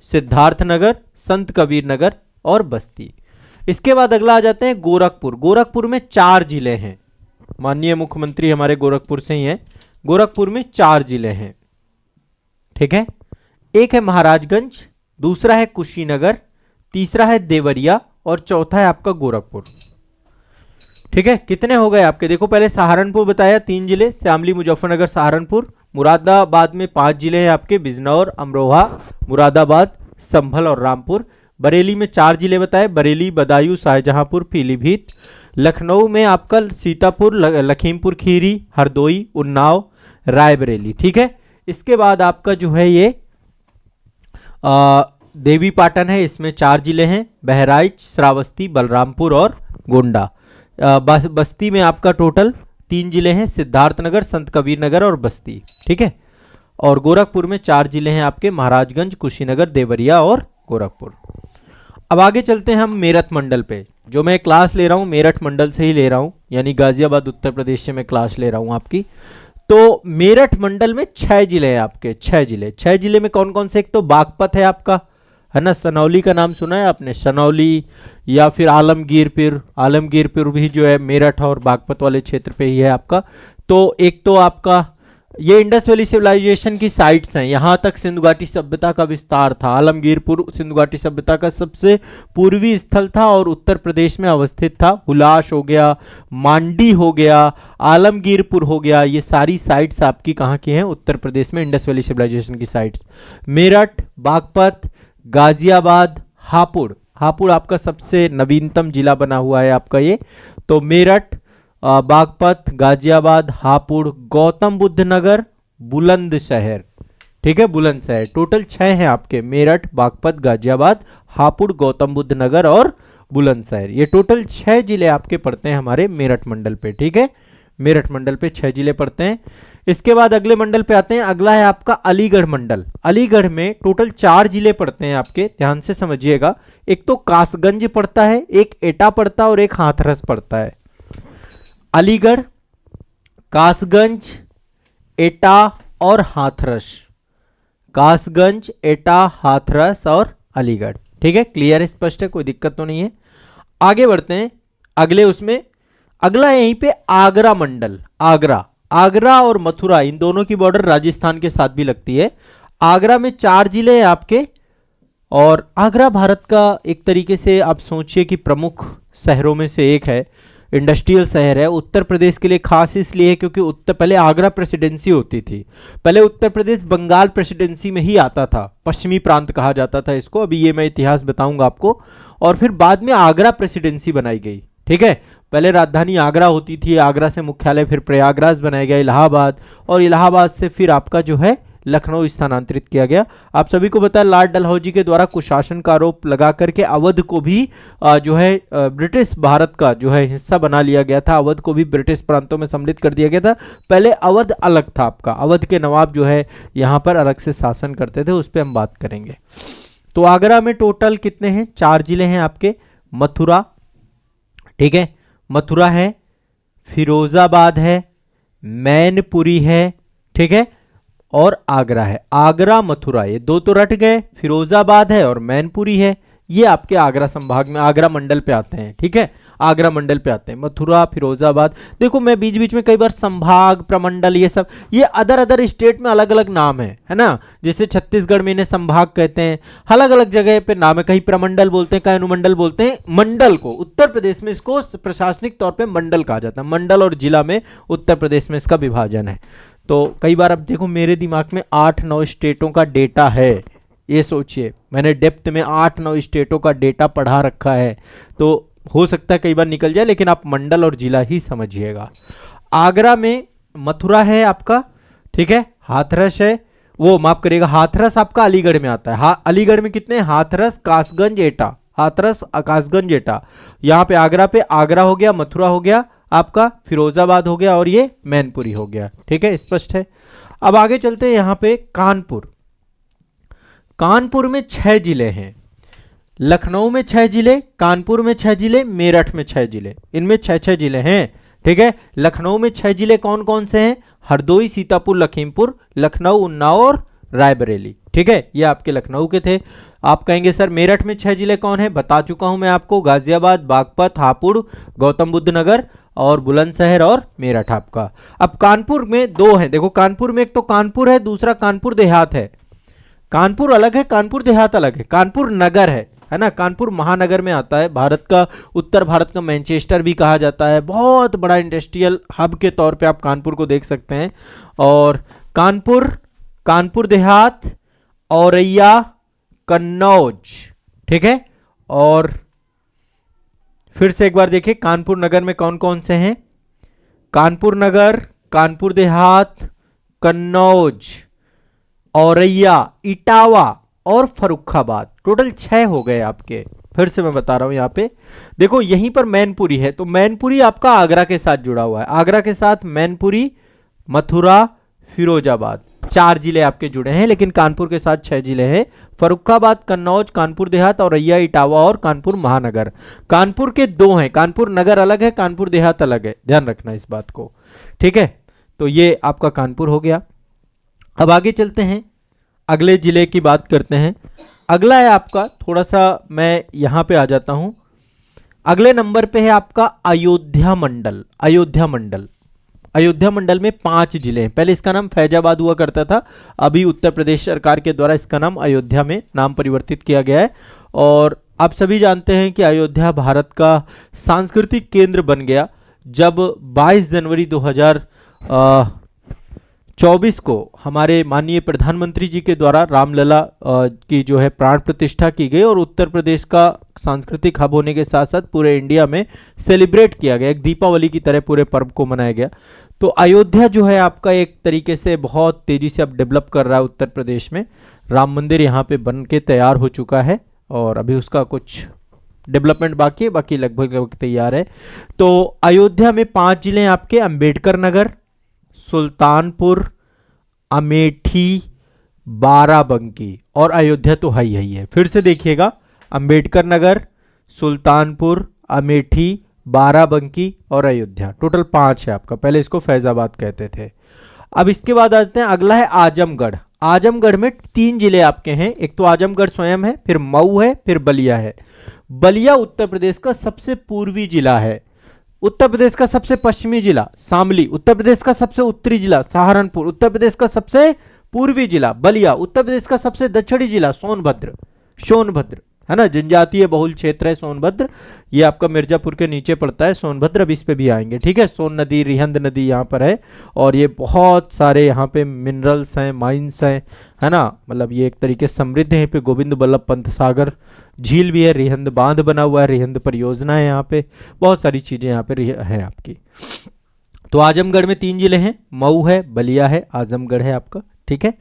सिद्धार्थनगर, संत कबीर नगर और बस्ती। इसके बाद अगला आ जाते हैं गोरखपुर। गोरखपुर में 4 जिले हैं, माननीय मुख्यमंत्री हमारे गोरखपुर से ही हैं। गोरखपुर में 4 जिले हैं। ठीक है, एक है महाराजगंज, दूसरा है कुशीनगर, तीसरा है देवरिया और चौथा है आपका गोरखपुर। ठीक है, कितने हो गए आपके? देखो पहले सहारनपुर बताया, 3 जिले, श्यामली, मुजफ्फरनगर, सहारनपुर। मुरादाबाद में 5 जिले हैं आपके, बिजनौर, अमरोहा, मुरादाबाद, संभल और रामपुर। बरेली में 4 जिले बताए, बरेली, बदायूं, शाहजहांपुर, पीलीभीत। लखनऊ में आपका सीतापुर, लखीमपुर खीरी, हरदोई, उन्नाव, रायबरेली। ठीक है, इसके बाद आपका जो है ये देवी पाटन है, इसमें 4 जिले हैं, बहराइच, श्रावस्ती, बलरामपुर और गोंडा। बस्ती में आपका टोटल 3 जिले हैं, सिद्धार्थनगर, संत कबीर नगर और बस्ती, ठीक है। और गोरखपुर में 4 जिले हैं आपके, महाराजगंज, कुशीनगर, देवरिया और गोरखपुर। अब आगे चलते हैं हम मेरठ मंडल पे। जो मैं क्लास ले रहा हूँ मेरठ मंडल से ही ले रहा हूँ, यानी गाजियाबाद उत्तर प्रदेश से मैं क्लास ले रहा हूँ आपकी। तो मेरठ मंडल में 6 जिले हैं आपके, 6 जिले में कौन कौन से? एक तो बागपत है आपका, है ना, सनौली का नाम सुना है आपने, सनौली, या फिर आलमगीरपुर। आलमगीरपुर भी जो है मेरठ और बागपत वाले क्षेत्र पे ही है आपका। तो एक तो आपका ये इंडस वैली सिविलाइजेशन की साइट्स हैं, यहाँ तक सिंधु घाटी सभ्यता का विस्तार था। आलमगीरपुर सिंधु घाटी सभ्यता का सबसे पूर्वी स्थल था और उत्तर प्रदेश में अवस्थित था। हुलास हो गया, मांडी हो गया, आलमगीरपुर हो गया, ये सारी साइट्स आपकी कहाँ की हैं? उत्तर प्रदेश में इंडस वैली सिविलाइजेशन की साइट्स। मेरठ, बागपत, गाजियाबाद, हापुड़। हापुड़ आपका सबसे नवीनतम जिला बना हुआ है आपका ये। तो मेरठ, बागपत, गाजियाबाद, हापुड़, गौतम बुद्ध नगर, बुलंदशहर, ठीक है, बुलंदशहर। टोटल 6 हैं आपके, मेरठ, बागपत, गाजियाबाद, हापुड़, गौतम बुद्ध नगर और बुलंदशहर। ये टोटल 6 जिले आपके पड़ते हैं हमारे मेरठ मंडल पे, ठीक है। मेरठ मंडल पे 6 जिले पड़ते हैं। इसके बाद अगले मंडल पे आते हैं, अगला है आपका अलीगढ़ मंडल। अलीगढ़ में टोटल 4 जिले पड़ते हैं आपके, ध्यान से समझिएगा। एक तो कासगंज पड़ता है, एक एटा पड़ता है और एक हाथरस पड़ता है। अलीगढ़, कासगंज, एटा और हाथरस। कासगंज, एटा, हाथरस और अलीगढ़, ठीक है। क्लियर, स्पष्ट है, कोई दिक्कत तो नहीं है। आगे बढ़ते हैं अगले उसमें। अगला यहीं पे आगरा मंडल। आगरा और मथुरा, इन दोनों की बॉर्डर राजस्थान के साथ भी लगती है। आगरा में 4 जिले हैं आपके, और आगरा भारत का एक तरीके से आप सोचिए कि प्रमुख शहरों में से एक है, इंडस्ट्रियल शहर है। उत्तर प्रदेश के लिए खास इसलिए है क्योंकि पहले आगरा प्रेसिडेंसी होती थी। पहले उत्तर प्रदेश बंगाल प्रेसिडेंसी में ही आता था, पश्चिमी प्रांत कहा जाता था इसको, अभी ये मैं इतिहास बताऊंगा आपको। और फिर बाद में आगरा प्रेसिडेंसी बनाई गई, ठीक है। पहले राजधानी आगरा होती थी, आगरा से मुख्यालय फिर प्रयागराज बनाया गया, इलाहाबाद, और इलाहाबाद से फिर आपका जो है लखनऊ स्थानांतरित किया गया। आप सभी को पता है लॉर्ड डलहौजी के द्वारा कुशासन का आरोप लगा करके अवध को भी जो है ब्रिटिश भारत का जो है हिस्सा बना लिया गया था। अवध को भी ब्रिटिश प्रांतों में सम्मिलित कर दिया गया था। पहले अवध अलग था आपका, अवध के नवाब जो है यहाँ पर अलग से शासन करते थे, उस पर हम बात करेंगे। तो आगरा में टोटल कितने हैं? 4 जिले हैं आपके। मथुरा, ठीक है, मथुरा है, फिरोजाबाद है, मैनपुरी है, ठीक है, और आगरा है। आगरा, मथुरा, ये 2 तो रट गए, फिरोजाबाद है और मैनपुरी है। ये आपके आगरा संभाग में, आगरा मंडल पे आते हैं, ठीक है। आगरा मंडल पे आते हैं मथुरा, फिरोजाबाद। देखो मैं बीच बीच में कई बार संभाग, प्रमंडल, ये सब, ये अदर स्टेट में अलग अलग नाम है ना। जैसे छत्तीसगढ़ में इन्हें संभाग कहते हैं, अलग अलग जगह पे नाम है, कहीं प्रमंडल बोलते हैं, कहीं अनुमंडल बोलते हैं। मंडल को उत्तर प्रदेश में इसको प्रशासनिक तौर पर मंडल कहा जाता है। मंडल और जिला में उत्तर प्रदेश में इसका विभाजन है। तो कई बार अब देखो मेरे दिमाग में 8-9 स्टेटों का डेटा है, ये सोचिए मैंने डेप्थ में 8-9 स्टेटों का डेटा पढ़ा रखा है, तो हो सकता है कई बार निकल जाए, लेकिन आप मंडल और जिला ही समझिएगा। आगरा में मथुरा है आपका, ठीक है, हाथरस है, वो माफ करिएगा, हाथरस आपका अलीगढ़ में आता है। अलीगढ़ में कितने? हाथरस, कासगंज, एटा, हाथरस, कासगंज, एटा। यहाँ पे आगरा आगरा हो गया, मथुरा हो गया आपका, फिरोजाबाद हो गया और ये मैनपुरी हो गया, ठीक है, स्पष्ट है। अब आगे चलते हैं यहाँ पे कानपुर। कानपुर में 6 जिले हैं। लखनऊ में 6 जिले, कानपुर में 6 जिले, मेरठ में 6 जिले, इनमें 6-6 जिले हैं, ठीक है। लखनऊ में 6 जिले कौन कौन से हैं? हरदोई, सीतापुर, लखीमपुर, लखनऊ, उन्नाव और रायबरेली, ठीक है, ये आपके लखनऊ के थे। आप कहेंगे सर मेरठ में 6 जिले कौन है? बता चुका हूं मैं आपको, गाजियाबाद, बागपत, हापुड़, गौतम बुद्ध नगर और बुलंदशहर और मेरठ आपका। अब कानपुर में 2 हैं, देखो कानपुर में एक तो कानपुर है, दूसरा कानपुर देहात है। कानपुर अलग है, कानपुर देहात अलग है। कानपुर नगर है ना, कानपुर महानगर में आता है। भारत का, उत्तर भारत का मैनचेस्टर भी कहा जाता है। बहुत बड़ा इंडस्ट्रियल हब के तौर पे आप कानपुर को देख सकते हैं। और कानपुर, कानपुर देहात, औरैया, कन्नौज, ठीक है। और फिर से एक बार देखिए कानपुर नगर में कौन कौन से हैं? कानपुर नगर, कानपुर देहात, कन्नौज, औरैया, इटावा, और फर्रुखाबाद, टोटल 6 हो गए आपके। फिर से मैं बता रहा हूं यहाँ पे देखो, यहीं पर मैनपुरी है, तो मैनपुरी आपका आगरा के साथ जुड़ा हुआ है, आगरा के साथ मैनपुरी, मथुरा, फिरोजाबाद, 4 जिले आपके जुड़े हैं, लेकिन कानपुर के साथ 6 जिले हैं। फर्रुखाबाद, कन्नौज, कानपुर देहात, औरैया, इटावा और कानपुर महानगर। कानपुर के 2 हैं, कानपुर नगर अलग है, कानपुर देहात अलग है, ध्यान रखना इस बात को, ठीक है। तो ये आपका कानपुर हो गया। अब आगे चलते हैं, अगले जिले की बात करते हैं। अगला है आपका, थोड़ा सा मैं यहां पे आ जाता हूं, अगले नंबर पे है आपका अयोध्या मंडल। अयोध्या मंडल, अयोध्या मंडल में 5 जिले हैं। पहले इसका नाम फैजाबाद हुआ करता था, अभी उत्तर प्रदेश सरकार के द्वारा इसका नाम अयोध्या में नाम परिवर्तित किया गया है। और आप सभी जानते हैं कि अयोध्या भारत का सांस्कृतिक केंद्र बन गया जब 22 जनवरी 2024 को हमारे माननीय प्रधानमंत्री जी के द्वारा रामलला की जो है प्राण प्रतिष्ठा की गई, और उत्तर प्रदेश का सांस्कृतिक हब होने के साथ साथ पूरे इंडिया में सेलिब्रेट किया गया, एक दीपावली की तरह पूरे पर्व को मनाया गया। तो अयोध्या जो है आपका एक तरीके से बहुत तेजी से अब डेवलप कर रहा है उत्तर प्रदेश में। राम मंदिर यहाँ पे बन के तैयार हो चुका है और अभी उसका कुछ डेवलपमेंट बाकी है, बाकी लगभग तैयार है। तो अयोध्या में 5 जिले हैं आपके, अंबेडकर नगर, सुल्तानपुर, अमेठी, बाराबंकी और अयोध्या तो है ही है। फिर से देखिएगा, अंबेडकर नगर, सुल्तानपुर, अमेठी, बाराबंकी और अयोध्या, टोटल 5 है आपका। पहले इसको फैजाबाद कहते थे। अब इसके बाद आते हैं, अगला है आजमगढ़। आजमगढ़ में 3 जिले आपके हैं, एक तो आजमगढ़ स्वयं है, फिर मऊ है, फिर बलिया है। बलिया उत्तर प्रदेश का सबसे पूर्वी जिला है, उत्तर प्रदेश का सबसे पश्चिमी जिला शामली, उत्तर प्रदेश का सबसे उत्तरी जिला सहारनपुर, उत्तर प्रदेश का सबसे पूर्वी जिला बलिया, उत्तर प्रदेश का सबसे दक्षिणी जिला सोनभद्र। सोनभद्र है ना, जनजातीय बहुल क्षेत्र है सोनभद्र, ये आपका मिर्जापुर के नीचे पड़ता है सोनभद्र, अब इस पे भी आएंगे, ठीक है। सोन नदी, रिहंद नदी यहाँ पर है, और ये बहुत सारे यहाँ पे मिनरल्स हैं, माइंस हैं, है ना, मतलब ये एक तरीके से समृद्ध है। यहाँ पे गोविंद बल्लभ पंत सागर झील भी है, रिहंद बांध बना हुआ है, रिहंद परियोजना है, यहाँ पे बहुत सारी चीजें यहाँ पे है आपकी। तो आजमगढ़ में 3 जिले हैं, मऊ है, बलिया है, आजमगढ़ है आपका, ठीक है।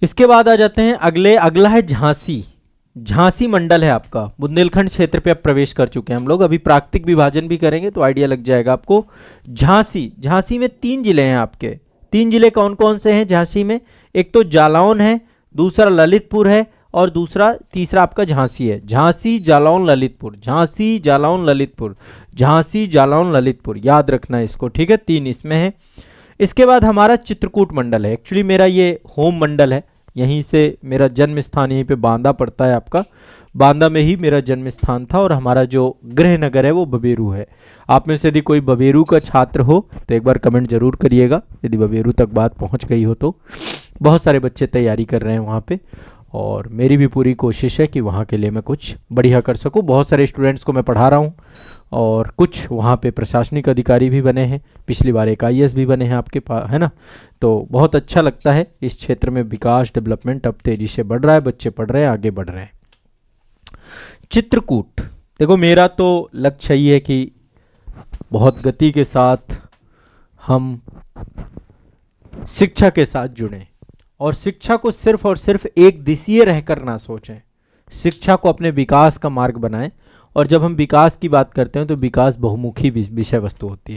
इसके बाद आ जाते हैं अगले, अगला है झांसी। झांसी मंडल है आपका, बुंदेलखंड क्षेत्र पे अब प्रवेश कर चुके हैं हम लोग, अभी प्राकृतिक विभाजन भी करेंगे तो आइडिया लग जाएगा आपको। झांसी, झांसी में 3 जिले हैं आपके। 3 जिले कौन कौन से हैं झांसी में? एक तो जालौन है, दूसरा ललितपुर है, और तीसरा आपका झांसी है। झांसी, जालौन, ललितपुर, झांसी, जालौन, ललितपुर, झांसी, जालौन, ललितपुर, याद रखना है इसको, ठीक है। 3 इसमें है। इसके बाद हमारा चित्रकूट मंडल है, एक्चुअली मेरा ये होम मंडल है, यहीं से मेरा जन्म स्थान, यहीं पे बांदा पड़ता है आपका, बांदा में ही मेरा जन्म स्थान था, और हमारा जो गृह नगर है वो बबेरू है। आप में से यदि कोई बबेरू का छात्र हो तो एक बार कमेंट जरूर करिएगा, यदि बबेरू तक बात पहुंच गई हो तो। बहुत सारे बच्चे तैयारी कर रहे हैं वहाँ पे, और मेरी भी पूरी कोशिश है कि वहाँ के लिए मैं कुछ बढ़िया कर सकूँ। बहुत सारे स्टूडेंट्स को मैं पढ़ा रहा हूँ, और कुछ वहाँ पे प्रशासनिक अधिकारी भी बने हैं, पिछली बार एक IAS भी बने हैं आपके पास, है ना। तो बहुत अच्छा लगता है, इस क्षेत्र में विकास, डेवलपमेंट अब तेजी से बढ़ रहा है, बच्चे पढ़ रहे हैं, आगे बढ़ रहे हैं। चित्रकूट, देखो मेरा तो लक्ष्य यही है कि बहुत गति के साथ हम शिक्षा के साथ जुड़ें, और शिक्षा को सिर्फ और सिर्फ एक दिशीय रहकर ना सोचें, शिक्षा को अपने विकास का मार्ग बनाएं। और जब हम विकास की बात करते हैं तो विकास बहुमुखी विषय वस्तु होती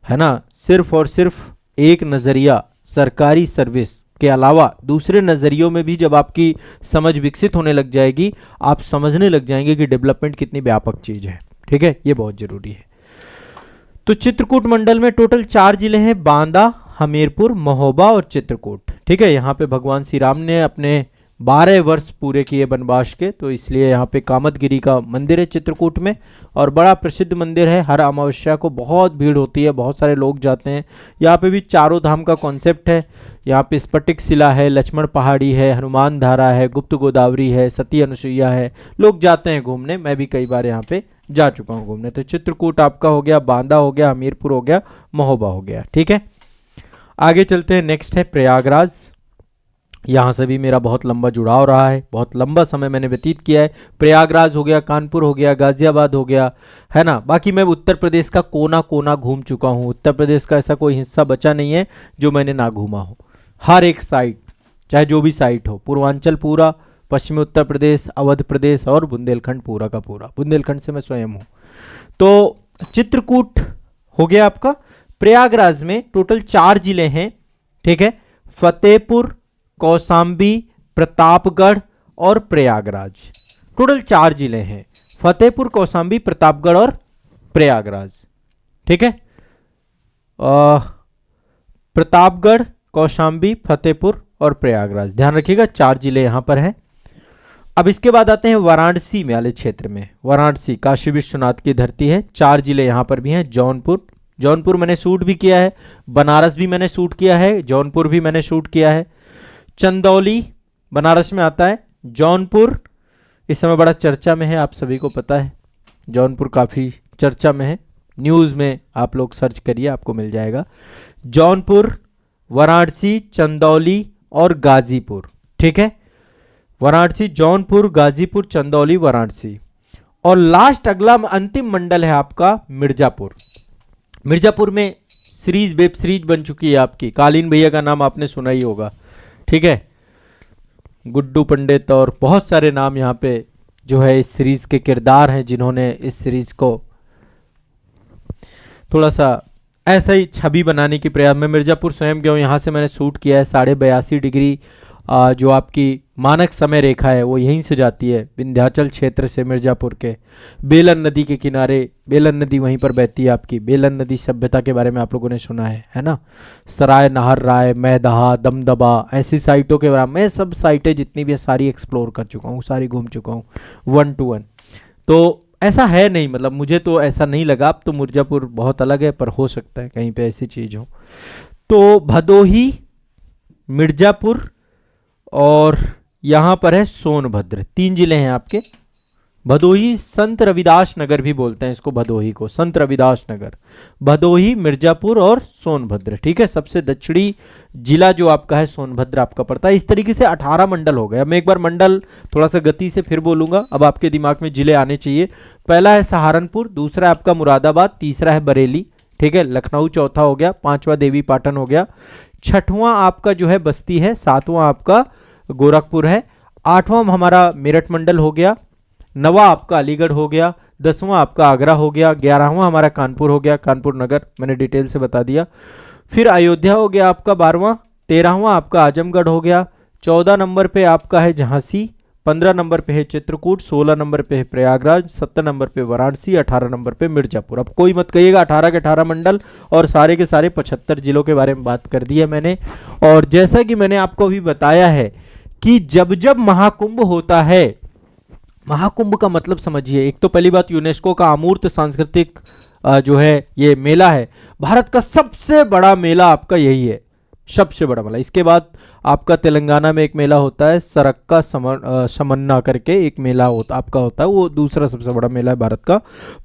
है ना। सिर्फ और सिर्फ एक नज़रिया सरकारी सर्विस के अलावा दूसरे नज़रियों में भी जब आपकी समझ विकसित होने लग जाएगी, आप समझने लग जाएंगे कि डेवलपमेंट कितनी व्यापक चीज़ है, ठीक है, ये बहुत ज़रूरी है। तो चित्रकूट मंडल में टोटल 4 जिले हैं, बांदा, हमीरपुर, महोबा और चित्रकूट, ठीक है। यहाँ पे भगवान श्री राम ने अपने 12 वर्ष पूरे किए वनवास के, तो इसलिए यहाँ पे कामतगिरी का मंदिर है चित्रकूट में, और बड़ा प्रसिद्ध मंदिर है। हर अमावस्या को बहुत भीड़ होती है, बहुत सारे लोग जाते हैं। यहाँ पे भी चारों धाम का कॉन्सेप्ट है। यहाँ पे स्फटिक शिला है, लक्ष्मण पहाड़ी है, हनुमान धारा है, गुप्त गोदावरी है, सती अनुसुईया है, लोग जाते हैं घूमने, मैं भी कई बार यहाँ पे जा चुका हूँ घूमने। तो चित्रकूट आपका हो गया, बांदा हो गया, हमीरपुर हो गया, महोबा हो गया, ठीक है। आगे चलते हैं, नेक्स्ट है प्रयागराज। यहाँ से भी मेरा बहुत लंबा जुड़ाव रहा है, बहुत लंबा समय मैंने व्यतीत किया है। प्रयागराज हो गया, कानपुर हो गया, गाजियाबाद हो गया, है ना। बाकी मैं उत्तर प्रदेश का कोना कोना घूम चुका हूँ, उत्तर प्रदेश का ऐसा कोई हिस्सा बचा नहीं है जो मैंने ना घूमा हो, हर एक साइड चाहे जो भी साइट हो, पूर्वांचल पूरा, पश्चिमी उत्तर प्रदेश, अवध प्रदेश और बुंदेलखंड पूरा का पूरा। बुंदेलखंड से मैं स्वयं हूं। तो चित्रकूट हो गया आपका। प्रयागराज में टोटल 4 जिले हैं, ठीक है, फतेहपुर, कौशाम्बी, प्रतापगढ़ और प्रयागराज। टोटल 4 जिले हैं, फतेहपुर, कौशाम्बी, प्रतापगढ़ और प्रयागराज, ठीक है। प्रतापगढ़, कौशाम्बी, फतेहपुर और प्रयागराज, ध्यान रखिएगा 4 जिले यहां पर हैं। अब इसके बाद आते हैं वाराणसी वाले क्षेत्र में। वाराणसी काशी विश्वनाथ की धरती है, 4 जिले यहां पर भी हैं। जौनपुर, जौनपुर मैंने शूट भी किया है, बनारस भी मैंने शूट किया है, जौनपुर भी मैंने शूट किया है। चंदौली बनारस में आता है। जौनपुर इस समय बड़ा चर्चा में है, आप सभी को पता है, जौनपुर काफ़ी चर्चा में है, न्यूज़ में आप लोग सर्च करिए आपको मिल जाएगा। जौनपुर, वाराणसी, चंदौली और गाजीपुर, ठीक है। वाराणसी, जौनपुर, गाजीपुर, चंदौली, वाराणसी। और लास्ट अगला अंतिम मंडल है आपका मिर्जापुर। मिर्जापुर में सीरीज, वेब सीरीज बन चुकी है आपकी, कालीन भैया का नाम आपने सुना ही होगा, ठीक है, गुड्डू पंडित और बहुत सारे नाम यहाँ पे जो है इस सीरीज के किरदार हैं, जिन्होंने इस सीरीज को थोड़ा सा ऐसा ही छवि बनाने की प्रयास में। मिर्जापुर स्वयं गया हूँ, यहाँ से मैंने शूट किया है। 82.5 डिग्री जो आपकी मानक समय रेखा है वो यहीं से जाती है, विंध्याचल क्षेत्र से मिर्जापुर के। बेलन नदी के किनारे, बेलन नदी वहीं पर बहती है आपकी। बेलन नदी सभ्यता के बारे में आप लोगों ने सुना है ना। सराय नाहर राय, मैदहा, दमदबा, ऐसी साइटों के बारे में मैं सब साइटें जितनी भी है सारी एक्सप्लोर कर चुका हूँ, सारी घूम चुका हूँ 1 to 1। तो ऐसा है नहीं, मतलब मुझे तो ऐसा नहीं लगा। अब तो मिर्जापुर बहुत अलग है, पर हो सकता है कहीं पे ऐसी चीज़ हो। तो भदोही, मिर्जापुर और यहाँ पर है सोनभद्र, 3 जिले हैं आपके। भदोही, संत रविदास नगर भी बोलते हैं इसको, भदोही को संत रविदास नगर। भदोही, मिर्जापुर और सोनभद्र, ठीक है। सबसे दक्षिणी जिला जो आपका है सोनभद्र आपका पड़ता है। इस तरीके से 18 मंडल हो गए। अब मैं एक बार मंडल थोड़ा सा गति से फिर बोलूंगा, अब आपके दिमाग में जिले आने चाहिए। पहला है सहारनपुर, दूसरा है आपका मुरादाबाद, तीसरा है बरेली, ठीक है। लखनऊ चौथा हो गया, 5वां देवी पाटन हो गया, 6वां आपका जो है बस्ती है, 7वां आपका गोरखपुर है, 8वां हमारा मेरठ मंडल हो गया, 9वां आपका अलीगढ़ हो गया, 10वां आपका आगरा हो गया, 11वां हमारा कानपुर हो गया, कानपुर नगर मैंने डिटेल से बता दिया। फिर अयोध्या हो गया आपका 12वां, 13वां आपका आजमगढ़ हो गया, 14 नंबर पे आपका है झांसी, 15 नंबर पे है चित्रकूट, 16 नंबर पे है प्रयागराज, 17 नंबर पे वाराणसी, 18 नंबर पे मिर्जापुर। अब कोई मत कहिएगा 18 के 18 मंडल और सारे के सारे 75 जिलों के बारे में बात कर दी है मैंने। और जैसा कि मैंने आपको अभी बताया है कि जब जब महाकुंभ होता है, महाकुंभ का मतलब समझिए, एक तो पहली बात यूनेस्को का अमूर्त सांस्कृतिक जो है ये मेला है, भारत का सबसे बड़ा मेला आपका यही है, सबसे बड़ा मेला। इसके बाद आपका तेलंगाना में एक मेला होता है, सरक्का समन्ना करके एक मेला आपका होता है, वो दूसरा सबसे बड़ा मेला है भारत का।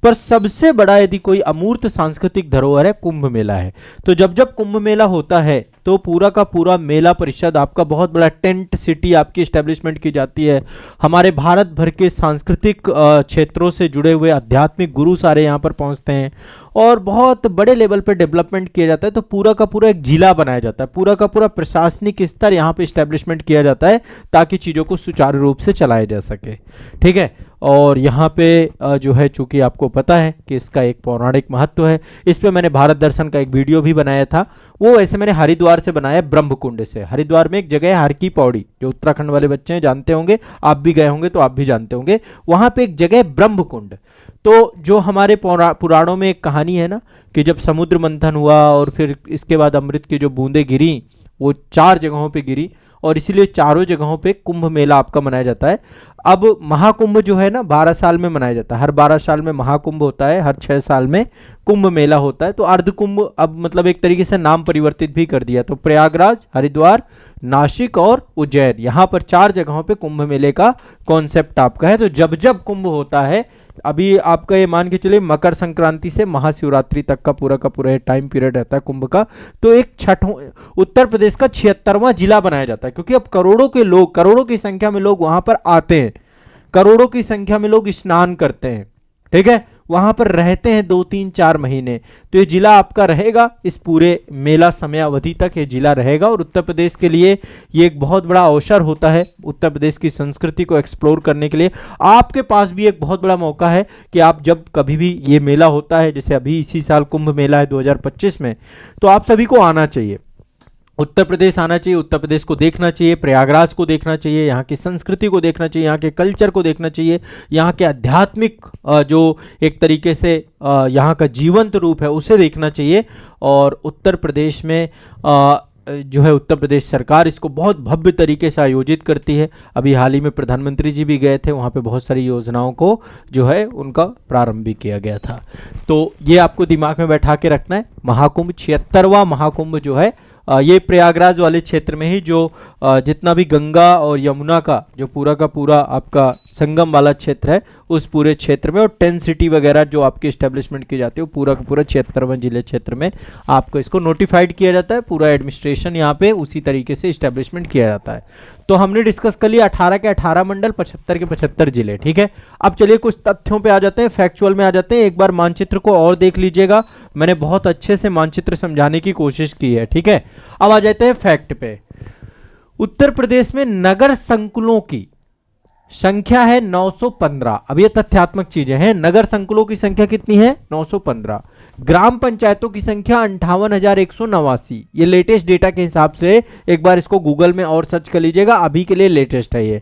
पर सबसे बड़ा यदि कोई अमूर्त सांस्कृतिक धरोहर है, कुंभ मेला है। तो जब जब कुंभ मेला होता है तो पूरा का पूरा मेला परिषद आपका, बहुत बड़ा टेंट सिटी आपकी स्टैब्लिशमेंट की जाती है। हमारे भारत भर के सांस्कृतिक क्षेत्रों से जुड़े हुए आध्यात्मिक गुरु सारे यहाँ पर पहुँचते हैं और बहुत बड़े लेवल पर डेवलपमेंट किया जाता है। तो पूरा का पूरा एक जिला बनाया जाता है, पूरा का पूरा प्रशासनिक स्तर यहाँ पे स्टैब्लिशमेंट किया जाता है ताकि चीज़ों को सुचारू रूप से चलाया जा सके, ठीक है। और यहाँ पे जो है, चूंकि आपको पता है कि इसका एक पौराणिक महत्व है, इस पे मैंने भारत दर्शन का एक वीडियो भी बनाया था। वो ऐसे मैंने हरिद्वार से बनाया, ब्रह्मकुंड से। हरिद्वार में एक जगह है हर की पौड़ी, जो उत्तराखंड वाले बच्चे हैं जानते होंगे, आप भी गए होंगे तो आप भी जानते होंगे। वहाँ पे एक जगह है ब्रह्मकुंड। तो जो हमारे पुराणों में एक कहानी है ना कि जब समुद्र मंथन हुआ और फिर इसके बाद अमृत की जो बूंदें गिरी, वो 4 जगहों पे गिरी और इसीलिए चारों जगहों पे कुंभ मेला आपका मनाया जाता है। अब महाकुंभ जो है ना 12 साल में मनाया जाता है, हर 12 साल में महाकुंभ होता है, हर 6 साल में कुंभ मेला होता है। तो अर्धकुंभ अब मतलब एक तरीके से नाम परिवर्तित भी कर दिया। तो प्रयागराज, हरिद्वार, नासिक और उज्जैन, यहाँ पर 4 जगहों पे कुंभ मेले का कॉन्सेप्ट आपका है। तो जब जब कुंभ होता है, अभी आपका ये मान के चलिए मकर संक्रांति से महाशिवरात्रि तक का पूरा टाइम पीरियड रहता है कुंभ का। तो एक उत्तर प्रदेश का 76वां जिला बनाया जाता है, क्योंकि अब करोड़ों के लोग, करोड़ों की संख्या में लोग वहां पर आते हैं, करोड़ों की संख्या में लोग स्नान करते हैं, ठीक है। वहां पर रहते हैं 2-3-4 महीने, तो ये जिला आपका रहेगा, इस पूरे मेला समयावधि तक ये जिला रहेगा। और उत्तर प्रदेश के लिए ये एक बहुत बड़ा अवसर होता है, उत्तर प्रदेश की संस्कृति को एक्सप्लोर करने के लिए आपके पास भी एक बहुत बड़ा मौका है कि आप जब कभी भी ये मेला होता है, जैसे अभी इसी साल कुंभ मेला है 2025 में, तो आप सभी को आना चाहिए, उत्तर प्रदेश आना चाहिए, उत्तर प्रदेश को देखना चाहिए, प्रयागराज को देखना चाहिए, यहाँ की संस्कृति को देखना चाहिए, यहाँ के कल्चर को देखना चाहिए, यहाँ के आध्यात्मिक जो एक तरीके से यहाँ का जीवंत रूप है उसे देखना चाहिए। और उत्तर प्रदेश में जो है उत्तर प्रदेश सरकार इसको बहुत भव्य तरीके से आयोजित करती है। अभी हाल ही में प्रधानमंत्री जी भी गए थे, वहाँ पे बहुत सारी योजनाओं को जो है उनका प्रारंभ भी किया गया था। तो ये आपको दिमाग में बैठा के रखना है। महाकुंभ 76वां महाकुंभ जो है ये प्रयागराज वाले क्षेत्र में ही, जो जितना भी गंगा और यमुना का जो पूरा का पूरा आपका संगम वाला क्षेत्र है उस पूरे क्षेत्र में, और 10 सिटी वगैरह जो आपकी स्टैब्लिशमेंट की जाती है वो पूरा का पूरा 76वां जिले क्षेत्र में आपको इसको नोटिफाइड किया जाता है। पूरा एडमिनिस्ट्रेशन यहाँ पे उसी तरीके से स्टैब्लिशमेंट किया जाता है। तो हमने डिस्कस कर लिया 18 के 18 मंडल, 75 के 75 जिले। ठीक है, अब चलिए कुछ तथ्यों पे आ जाते हैं, फैक्चुअल में आ जाते हैं। एक बार मानचित्र को और देख लीजिएगा, मैंने बहुत अच्छे से मानचित्र समझाने की कोशिश की है। ठीक है, अब आ जाते हैं फैक्ट पे। उत्तर प्रदेश में नगर संकुलों की संख्या है 915। अब ये तथ्यात्मक चीजें हैं। नगर संकुलों की संख्या कितनी है? 915। ग्राम पंचायतों की संख्या 58,189। ये लेटेस्ट डेटा के हिसाब से, एक बार इसको गूगल में और सर्च कर लीजिएगा, अभी के लिए लेटेस्ट है ये।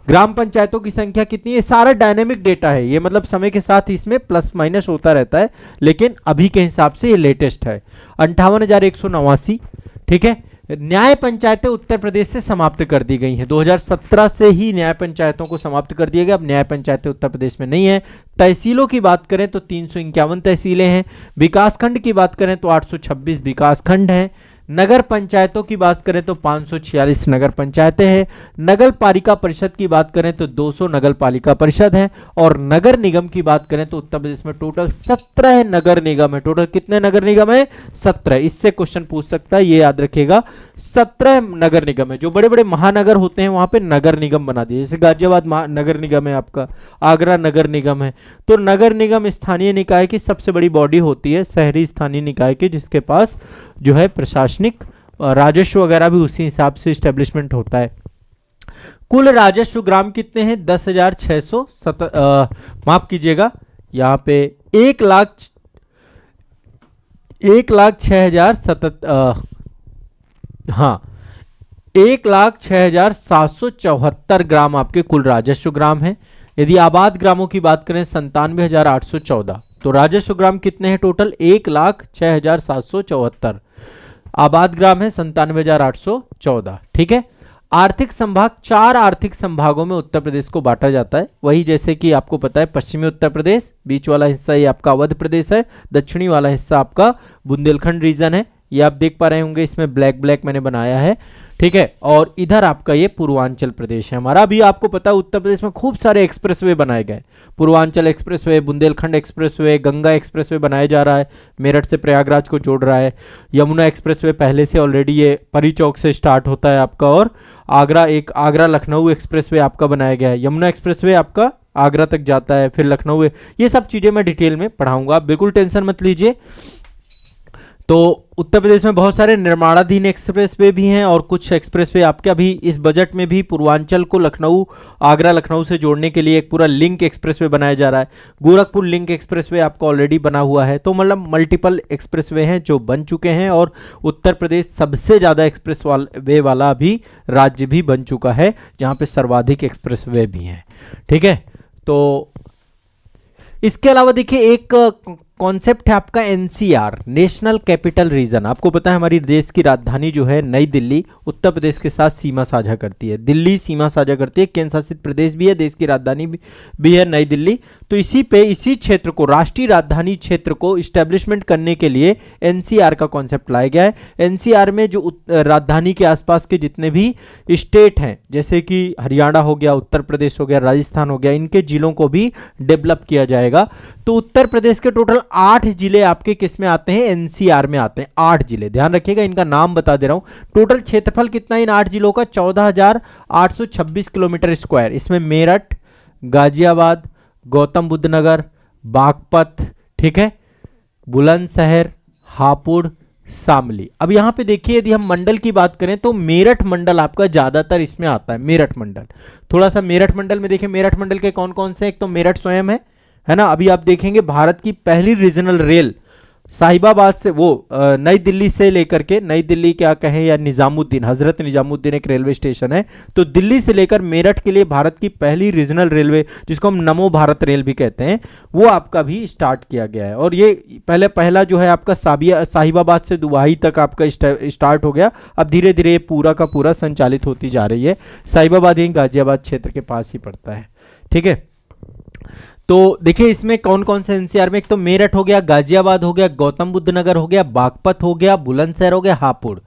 ग्राम पंचायतों की संख्या कितनी है? सारा डायनेमिक डेटा है ये, मतलब समय के साथ इसमें प्लस माइनस होता रहता है, लेकिन अभी के हिसाब से ये लेटेस्ट है 58,189। ठीक है, न्याय पंचायतें उत्तर प्रदेश से समाप्त कर दी गई हैं। 2017 से ही न्याय पंचायतों को समाप्त कर दिया गया, अब न्याय पंचायतें उत्तर प्रदेश में नहीं है। तहसीलों की बात करें तो 351 तहसीलें हैं। विकासखंड की बात करें तो 826 विकासखंड हैं। नगर पंचायतों की बात करें तो 546 नगर पंचायतें हैं। नगर पालिका परिषद की बात करें तो 200 नगर पालिका परिषद हैं। और नगर निगम की बात करें तो उत्तर प्रदेश में टोटल 17 नगर निगम है। टोटल कितने नगर निगम है? 17। इससे क्वेश्चन पूछ सकता है, ये याद रखिएगा, 17 नगर निगम है। जो बड़े बड़े महानगर होते हैं वहां पे नगर निगम बना दिए, जैसे गाजियाबाद नगर निगम है आपका, आगरा नगर निगम है। तो नगर निगम स्थानीय निकाय की सबसे बड़ी बॉडी होती है, शहरी स्थानीय निकाय की, जिसके पास जो है प्रशासनिक राजस्व वगैरह भी उसी हिसाब से स्टैब्लिशमेंट होता है। कुल राजस्व ग्राम कितने हैं? 10,607। माफ कीजिएगा, यहाँ पे 1,06,000 हाँ 1,06,774 ग्राम आपके कुल राजस्व ग्राम हैं। यदि आबाद ग्रामों की बात करें 97,814। तो राजस्व ग्राम कितने हैं टोटल? 1,06,774 आबाद ग्राम है, 97,814। ठीक है, आर्थिक संभाग 4 आर्थिक संभागों में उत्तर प्रदेश को बांटा जाता है। वही जैसे कि आपको पता है, पश्चिमी उत्तर प्रदेश, बीच वाला हिस्सा ये आपका अवध प्रदेश है, दक्षिणी वाला हिस्सा आपका बुंदेलखंड रीजन है। ये आप देख पा रहे होंगे, इसमें ब्लैक ब्लैक मैंने बनाया है। ठीक है, और इधर आपका ये पूर्वांचल प्रदेश है हमारा। अभी आपको पता है उत्तर प्रदेश में खूब सारे एक्सप्रेसवे बनाए गए, Purvanchal expressway, Bundelkhand expressway, Ganga expressway बनाया जा रहा है, मेरठ से प्रयागराज को जोड़ रहा है। यमुना एक्सप्रेसवे पहले से ऑलरेडी ये परी चौक से स्टार्ट होता है आपका, और आगरा लखनऊ एक्सप्रेसवे आपका बनाया गया है। यमुना एक्सप्रेसवे आपका आगरा तक जाता है, फिर लखनऊ। ये सब चीजें मैं डिटेल में पढ़ाऊंगा, आप बिल्कुल टेंशन मत लीजिए। तो उत्तर प्रदेश में बहुत सारे निर्माणाधीन एक्सप्रेसवे भी हैं, और कुछ एक्सप्रेसवे आपके अभी इस बजट में भी पूर्वांचल को लखनऊ, आगरा लखनऊ से जोड़ने के लिए एक पूरा लिंक एक्सप्रेसवे बनाया जा रहा है। गोरखपुर लिंक एक्सप्रेसवे आपका ऑलरेडी बना हुआ है। तो मतलब मल्टीपल एक्सप्रेसवे हैं जो बन चुके हैं, और उत्तर प्रदेश सबसे ज़्यादा एक्सप्रेसवे वाला भी राज्य भी बन चुका है, जहाँ पे सर्वाधिक एक्सप्रेसवे भी हैं। ठीक है, तो इसके अलावा देखिए एक कॉन्सेप्ट है आपका एनसीआर, नेशनल कैपिटल रीजन। आपको पता है हमारी देश की राजधानी जो है नई दिल्ली उत्तर प्रदेश के साथ सीमा साझा करती है। दिल्ली सीमा साझा करती है, केंद्र शासित प्रदेश भी है, देश की राजधानी भी है नई दिल्ली। तो इसी क्षेत्र को, राष्ट्रीय राजधानी क्षेत्र को इस्टेब्लिशमेंट करने के लिए एनसीआर का कॉन्सेप्ट लाया गया है। एनसीआर में जो राजधानी के आसपास के जितने भी स्टेट हैं, जैसे कि हरियाणा हो गया, उत्तर प्रदेश हो गया, राजस्थान हो गया, इनके जिलों को भी डेवलप किया जाएगा। तो उत्तर प्रदेश के टोटल 8 जिले आपके किस में आते हैं? एनसीआर में आते हैं। 8 जिले, ध्यान रखिएगा, इनका नाम बता दे रहा हूं। टोटल क्षेत्रफल कितना है इन 8 जिलों का? 14,826 किलोमीटर स्क्वायर। इसमें मेरठ, गाजियाबाद, गौतम बुद्ध नगर, बागपत, ठीक है, बुलंदशहर, हापुड़, शामली। अब यहां पे देखिए यदि हम मंडल की बात करें तो मेरठ मंडल आपका ज्यादातर इसमें आता है, मेरठ मंडल। थोड़ा सा मेरठ मंडल में देखिए, मेरठ मंडल के कौन कौन से, एक तो मेरठ स्वयं है ना। अभी आप देखेंगे भारत की पहली रीजनल रेल साहिबाबाद से, वो नई दिल्ली से लेकर के, नई दिल्ली क्या कहें या निजामुद्दीन, हजरत निजामुद्दीन एक रेलवे स्टेशन है, तो दिल्ली से लेकर मेरठ के लिए भारत की पहली रीजनल रेलवे, जिसको हम नमो भारत रेल भी कहते हैं, वो आपका भी स्टार्ट किया गया है। और ये पहला जो है आपका साहिबाबाद से दुबई तक आपका स्टार्ट हो गया। अब धीरे धीरे ये पूरा का पूरा संचालित होती जा रही है। साहिबाबाद ही गाजियाबाद क्षेत्र के पास ही पड़ता है, ठीक है। तो देखिए इसमें कौन कौन से एनसीआर में, एक तो मेरठ हो गया, गाजियाबाद हो गया, गौतम बुद्ध नगर हो गया, बागपत हो गया, बुलंदशहर हो गया, हापुड़।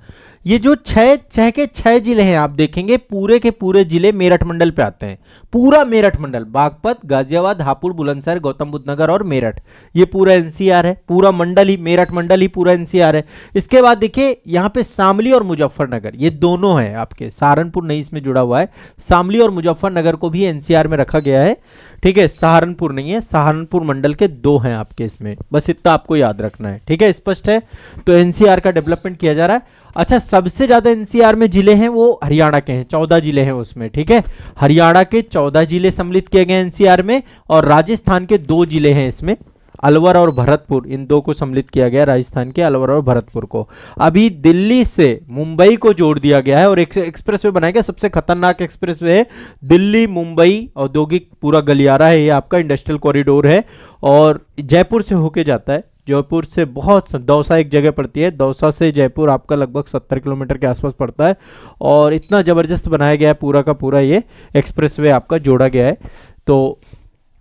ये जो छह जिले हैं आप देखेंगे, पूरे के पूरे जिले मेरठ मंडल पे आते हैं। पूरा मेरठ मंडल, बागपत, गाजियाबाद, हापुड़, बुलंदशहर, गौतम बुद्ध नगर और मेरठ, ये पूरा एनसीआर है। पूरा मंडल ही, मेरठ मंडल ही पूरा एनसीआर है। इसके बाद देखिए यहाँ पे शामली और मुजफ्फरनगर, ये दोनों हैं आपके, सहारनपुर नहीं इसमें जुड़ा हुआ है। शामली और मुजफ्फरनगर को भी एनसीआर में रखा गया है, ठीक है। सहारनपुर नहीं है, सहारनपुर मंडल के दो हैं आपके इसमें, बस इतना आपको याद रखना है, ठीक है, स्पष्ट है। तो एनसीआर का डेवलपमेंट किया जा रहा है। अच्छा, सबसे ज्यादा एनसीआर में जिले हैं वो हरियाणा के हैं, 14 जिले हैं उसमें, ठीक है। हरियाणा के 14 जिले सम्मिलित किए गए एनसीआर में, और राजस्थान के 2 जिले हैं इसमें, अलवर और भरतपुर, इन दो को सम्मिलित किया गया, राजस्थान के अलवर और भरतपुर को। अभी दिल्ली से मुंबई को जोड़ दिया गया है और एक एक्सप्रेसवे बनाया गया, सबसे खतरनाक एक्सप्रेसवे है दिल्ली मुंबई औद्योगिक पूरा गलियारा है, ये आपका इंडस्ट्रियल कॉरिडोर है, और जयपुर से होके जाता है। जयपुर से बहुत, दौसा एक जगह पड़ती है, दौसा से जयपुर आपका लगभग 70 किलोमीटर के आसपास पड़ता है, और इतना जबरदस्त बनाया गया है पूरा का पूरा, ये एक्सप्रेसवे आपका जोड़ा गया है। तो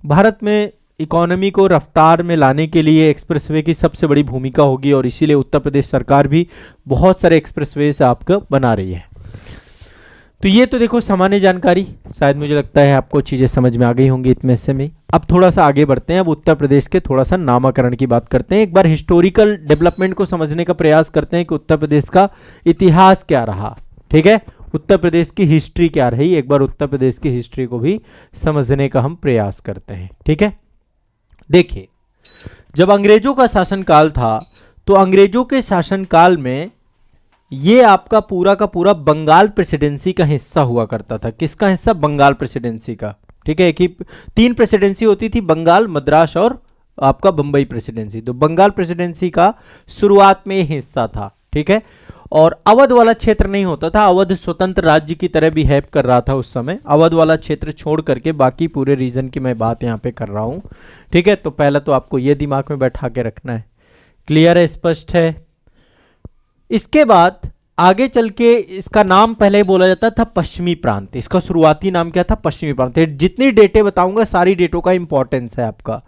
भारत में इकोनॉमी को रफ्तार में लाने के लिए एक्सप्रेसवे की सबसे बड़ी भूमिका होगी, और इसीलिए उत्तर प्रदेश सरकार भी बहुत सारे एक्सप्रेसवे आपका बना रही है। तो ये तो देखो सामान्य जानकारी, शायद मुझे लगता है आपको चीजें समझ में आ गई होंगी इतने से में। अब थोड़ा सा आगे बढ़ते हैं, अब उत्तर प्रदेश के थोड़ा सा नामकरण की बात करते हैं। एक बार हिस्टोरिकल डेवलपमेंट को समझने का प्रयास करते हैं कि उत्तर प्रदेश का इतिहास क्या रहा, ठीक है, उत्तर प्रदेश की हिस्ट्री क्या रही। एक बार उत्तर प्रदेश की हिस्ट्री को भी समझने का हम प्रयास करते हैं, ठीक है। देखिए, जब अंग्रेजों का शासनकाल था, तो अंग्रेजों के शासनकाल में ये आपका पूरा का पूरा बंगाल प्रेसिडेंसी का हिस्सा हुआ करता था। किसका हिस्सा? बंगाल प्रेसिडेंसी का, ठीक है। कि 3 प्रेसिडेंसी होती थी, बंगाल, मद्रास और आपका बंबई प्रेसिडेंसी। तो बंगाल प्रेसिडेंसी का शुरुआत में हिस्सा था, ठीक है। और अवध वाला क्षेत्र नहीं होता था, अवध स्वतंत्र राज्य की तरह भी हेल्प कर रहा था उस समय। अवध वाला क्षेत्र छोड़ करके बाकी पूरे रीजन की मैं बात यहां पे कर रहा हूं, ठीक है। तो पहला तो आपको ये दिमाग में बैठा के रखना है, क्लियर है, स्पष्ट है। इसके बाद आगे चल के इसका नाम पहले बोला जाता था पश्चिमी प्रांत, इसका शुरुआती नाम क्या था? पश्चिमी प्रांत। जितनी डेटें बताऊंगा सारी डेटों का इंपॉर्टेंस है आपका।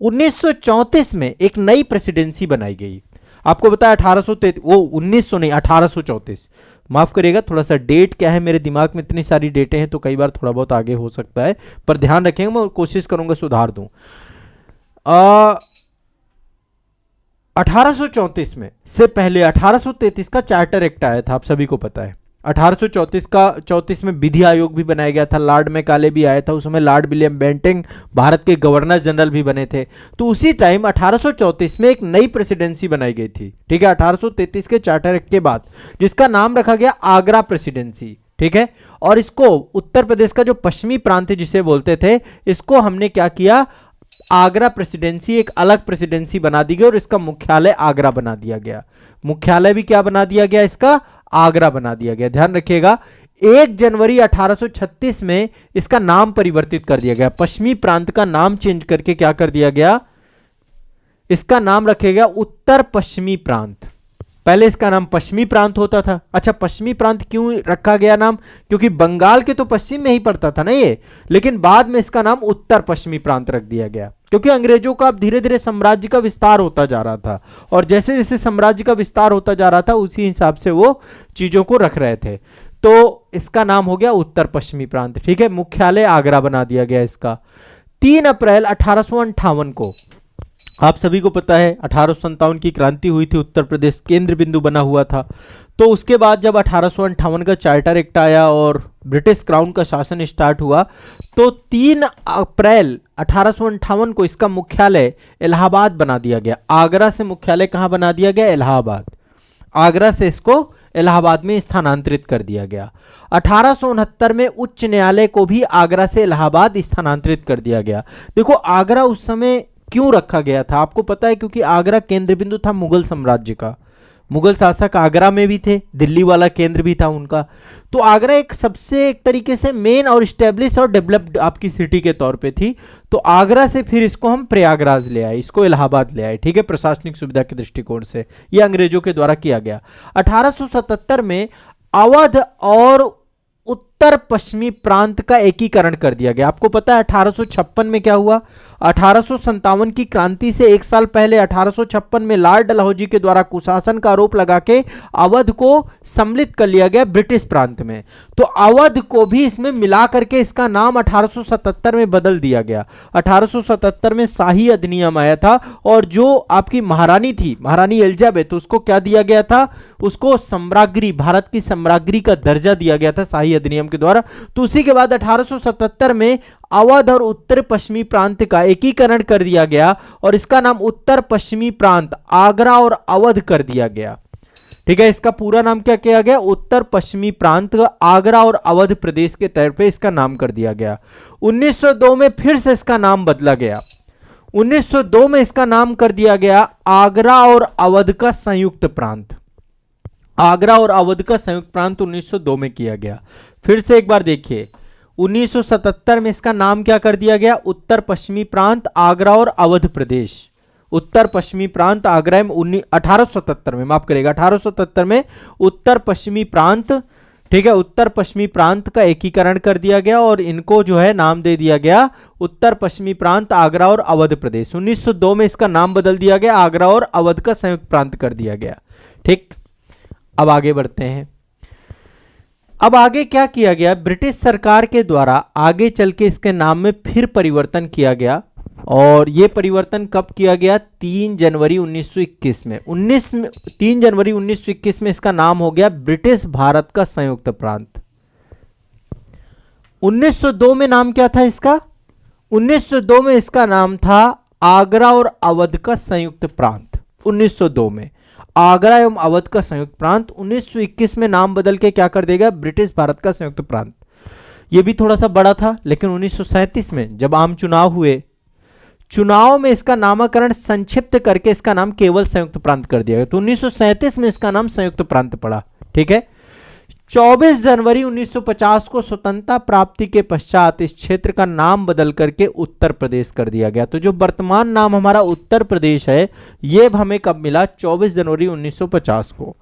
1934 में एक नई प्रेसिडेंसी बनाई गई, आपको बताया 1833, वो 1900 नहीं 1834, माफ करिएगा, थोड़ा सा डेट क्या है, मेरे दिमाग में इतनी सारी डेटें हैं तो कई बार थोड़ा बहुत आगे हो सकता है, पर ध्यान रखेंगे, मैं कोशिश करूंगा सुधार दूं। 1834 में से पहले 1833 का चार्टर एक्ट आया था, आप सभी को पता है। 1834 में विधि आयोग भी बनाया गया था, लॉर्ड मैकाले भी आया था, उस समय लॉर्ड विलियम बेंटिंग भारत के गवर्नर जनरल भी बने थे। तो उसी टाइम 1834 में एक नई प्रेसिडेंसी बनाई गई थी, ठीक है, 1833 के चार्टर एक्ट के बाद, जिसका नाम रखा गया आगरा प्रेसिडेंसी, ठीक है। और इसको उत्तर प्रदेश का जो पश्चिमी प्रांत है जिसे बोलते थे, इसको हमने क्या किया, आगरा प्रेसिडेंसी एक अलग प्रेसिडेंसी बना दी गई और इसका मुख्यालय आगरा बना दिया गया। मुख्यालय भी क्या बना दिया गया इसका? आगरा बना दिया गया। ध्यान रखिएगा, 1 जनवरी 1836 में इसका नाम परिवर्तित कर दिया गया, पश्चिमी प्रांत का नाम चेंज करके क्या कर दिया गया, इसका नाम रखेगा उत्तर पश्चिमी प्रांत। पहले इसका नाम पश्चिमी प्रांत होता था। अच्छा, पश्चिमी प्रांत क्यों रखा गया नाम? क्योंकि बंगाल के तो पश्चिम में ही पड़ता था ना ये, लेकिन बाद में इसका नाम उत्तर पश्चिमी प्रांत रख दिया गया, क्योंकि अंग्रेजों का अब धीरे धीरे साम्राज्य का विस्तार होता जा रहा था, और जैसे जैसे साम्राज्य का विस्तार होता जा रहा था उसी हिसाब से वो चीजों को रख रहे थे। तो इसका नाम हो गया उत्तर पश्चिमी प्रांत, ठीक है। मुख्यालय आगरा बना दिया गया इसका। 3 अप्रैल 1858 को आप सभी को पता है 1857 की क्रांति हुई थी, उत्तर प्रदेश केंद्र बिंदु बना हुआ था। तो उसके बाद जब 1858 का चार्टर एक्ट आया और ब्रिटिश क्राउन का शासन स्टार्ट हुआ, तो 3 अप्रैल 1858 को इसका मुख्यालय इलाहाबाद बना दिया गया। आगरा से मुख्यालय कहां बना दिया गया? इलाहाबाद। आगरा से इसको इलाहाबाद में स्थानांतरित कर दिया गया। 1869 में उच्च न्यायालय को भी आगरा से इलाहाबाद स्थानांतरित कर दिया गया। देखो आगरा उस समय क्यों रखा गया था आपको पता है? क्योंकि आगरा केंद्र बिंदु था मुगल साम्राज्य का। मुगल शासक आगरा में भी थे, दिल्ली वाला केंद्र भी था उनका। तो आगरा एक सबसे एक तरीके से मेन और स्टेब्लिश और डेवलप्ड आपकी सिटी के तौर पे थी। तो आगरा से फिर इसको हम प्रयागराज ले आए, इसको इलाहाबाद ले आए, ठीक है, प्रशासनिक सुविधा के दृष्टिकोण से। यह अंग्रेजों के द्वारा किया गया। 1877 में अवध और उत्तर पश्चिमी प्रांत का एकीकरण कर दिया गया। आपको पता है 1856 में क्या हुआ? 1857 की क्रांति से एक साल पहले 1856 में लॉर्ड डलहौजी के द्वारा कुशासन का आरोप लगा के अवध को सम्मिलित कर लिया गया ब्रिटिश प्रांत में। तो अवध को भी इसमें मिला करके इसका नाम 1877 में बदल दिया गया। 1877 में शाही अधिनियम आया था और जो आपकी महारानी थी, महारानी एलिजाबेथ, उसको क्या दिया गया था? उसको सम्राज्ञी, भारत की सम्राज्ञी का दर्जा दिया गया था शाही अधिनियम के द्वारा। तो उसी के बाद 1877 में अवध और उत्तर पश्चिमी प्रांत का एकीकरण कर दिया गया और इसका नाम उत्तर पश्चिमी प्रांत आगरा और अवध कर दिया गया। ठीक है, इसका पूरा नाम क्या किया गया? उत्तर पश्चिमी प्रांत आगरा और अवध प्रदेश के तौर पे इसका नाम कर दिया गया। 1902 में फिर से इसका नाम बदला गया। 1902 में इसका नाम कर दिया गया आगरा और अवध का संयुक्त प्रांत। आगरा और अवध का संयुक्त प्रांत 1902 में किया गया। फिर से एक बार देखिए, 1977 में इसका नाम क्या कर दिया गया? उत्तर पश्चिमी प्रांत आगरा और अवध प्रदेश। उत्तर पश्चिमी प्रांत आगरा में 1877 में, माफ करेगा, 1877 में उत्तर पश्चिमी प्रांत, ठीक है, उत्तर पश्चिमी प्रांत का एकीकरण कर दिया गया और इनको जो है नाम दे दिया गया उत्तर पश्चिमी प्रांत आगरा और अवध प्रदेश। 1902 में इसका नाम बदल दिया गया, आगरा और अवध का संयुक्त प्रांत कर दिया गया। ठीक, अब आगे बढ़ते हैं। अब आगे क्या किया गया? ब्रिटिश सरकार के द्वारा आगे चल के इसके नाम में फिर परिवर्तन किया गया और यह परिवर्तन कब किया गया? 3 जनवरी 1921 में। 3 जनवरी 1921 में इसका नाम हो गया ब्रिटिश भारत का संयुक्त प्रांत। 1902 में नाम क्या था इसका? 1902 में इसका नाम था आगरा और अवध का संयुक्त प्रांत। 1902 में आगरा एवं अवध का संयुक्त प्रांत। 1921 में नाम बदल के क्या कर देगा? ब्रिटिश भारत का संयुक्त प्रांत। यह भी थोड़ा सा बड़ा था, लेकिन 1937 में जब आम चुनाव हुए, चुनाव में इसका नामकरण संक्षिप्त करके इसका नाम केवल संयुक्त प्रांत कर दिया गया। तो 1937 में इसका नाम संयुक्त प्रांत पड़ा। ठीक है, 24 जनवरी 1950 को स्वतंत्रता प्राप्ति के पश्चात इस क्षेत्र का नाम बदल करके उत्तर प्रदेश कर दिया गया। तो जो वर्तमान नाम हमारा उत्तर प्रदेश है, यह हमें कब मिला? 24 जनवरी 1950 को।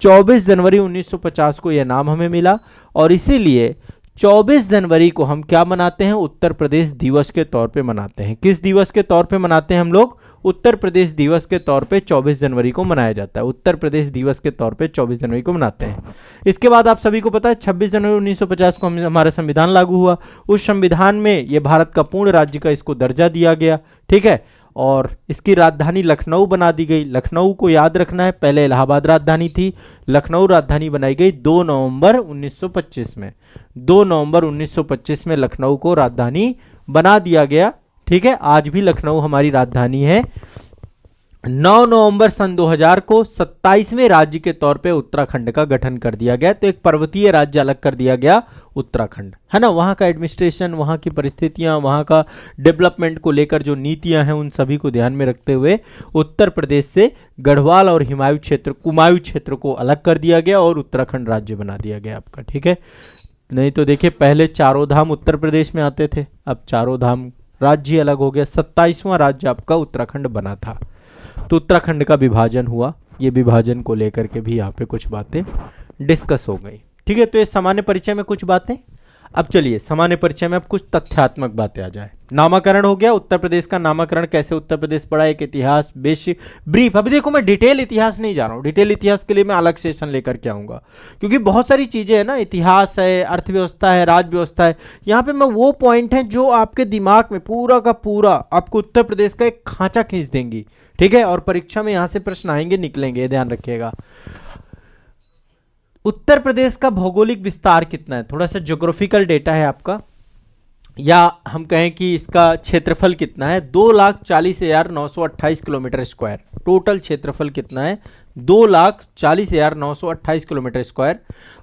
24 जनवरी 1950 को यह नाम हमें मिला और इसीलिए 24 जनवरी को हम क्या मनाते हैं? उत्तर प्रदेश दिवस के तौर पे मनाते हैं। किस दिवस के तौर पे मनाते हैं हम लोग? उत्तर प्रदेश दिवस के तौर पे 24 जनवरी को मनाया जाता है। उत्तर प्रदेश दिवस के तौर पे 24 जनवरी को मनाते हैं। इसके बाद आप सभी को पता है 26 जनवरी 1950 को हमारा संविधान लागू हुआ। उस संविधान में यह भारत का पूर्ण राज्य का इसको दर्जा दिया गया। ठीक है, और इसकी राजधानी लखनऊ बना दी गई। लखनऊ को याद रखना है, पहले इलाहाबाद राजधानी थी, लखनऊ राजधानी बनाई गई 2 नवंबर 1925 में। 2 नवंबर 1925 में लखनऊ को राजधानी बना दिया गया। ठीक है, आज भी लखनऊ हमारी राजधानी है। 9 नवंबर सन 2000 को 27वें राज्य के तौर पे उत्तराखंड का गठन कर दिया गया। तो एक पर्वतीय राज्य अलग कर दिया गया उत्तराखंड, है ना। वहाँ का एडमिनिस्ट्रेशन, वहाँ की परिस्थितियाँ, वहाँ का डेवलपमेंट को लेकर जो नीतियाँ हैं, उन सभी को ध्यान में रखते हुए उत्तर प्रदेश से गढ़वाल और हिमायू क्षेत्र, कुमायूं क्षेत्र को अलग कर दिया गया और उत्तराखंड राज्य बना दिया गया आपका। ठीक है, नहीं तो देखिए पहले चारों धाम उत्तर प्रदेश में आते थे, अब चारों धाम राज्य अलग हो गया। 27वां राज्य आपका उत्तराखंड बना था। तो उत्तराखंड का विभाजन हुआ। ये विभाजन को लेकर के भी यहाँ पे कुछ बातें डिस्कस हो गई। ठीक है, तो ये सामान्य परिचय में कुछ बातें। अब चलिए सामान्य परिचय में अब कुछ तथ्यात्मक बातें आ जाए। नामकरण हो गया, उत्तर प्रदेश का नामकरण कैसे उत्तर प्रदेश पड़ा, एक इतिहास बेसिक ब्रीफ। अभी देखो मैं डिटेल इतिहास नहीं जा रहा हूँ, डिटेल इतिहास के लिए मैं अलग सेशन लेकर के आऊंगा, क्योंकि बहुत सारी चीजें है ना, इतिहास है, अर्थव्यवस्था है, राज व्यवस्था है। यहाँ पे मैं वो पॉइंट है जो आपके दिमाग में पूरा का पूरा आपको उत्तर प्रदेश का एक खांचा खींच देंगी, ठीक है। और परीक्षा में यहां से प्रश्न आएंगे निकलेंगे, ध्यान रखिएगा। उत्तर प्रदेश का भौगोलिक विस्तार कितना है, थोड़ा सा ज्योग्राफिकल डेटा है आपका, या हम कहें कि इसका क्षेत्रफल कितना है, 2,40,928 किलोमीटर स्क्वायर। टोटल क्षेत्रफल कितना है, 2,40,928 किलोमीटर स्क्वायर।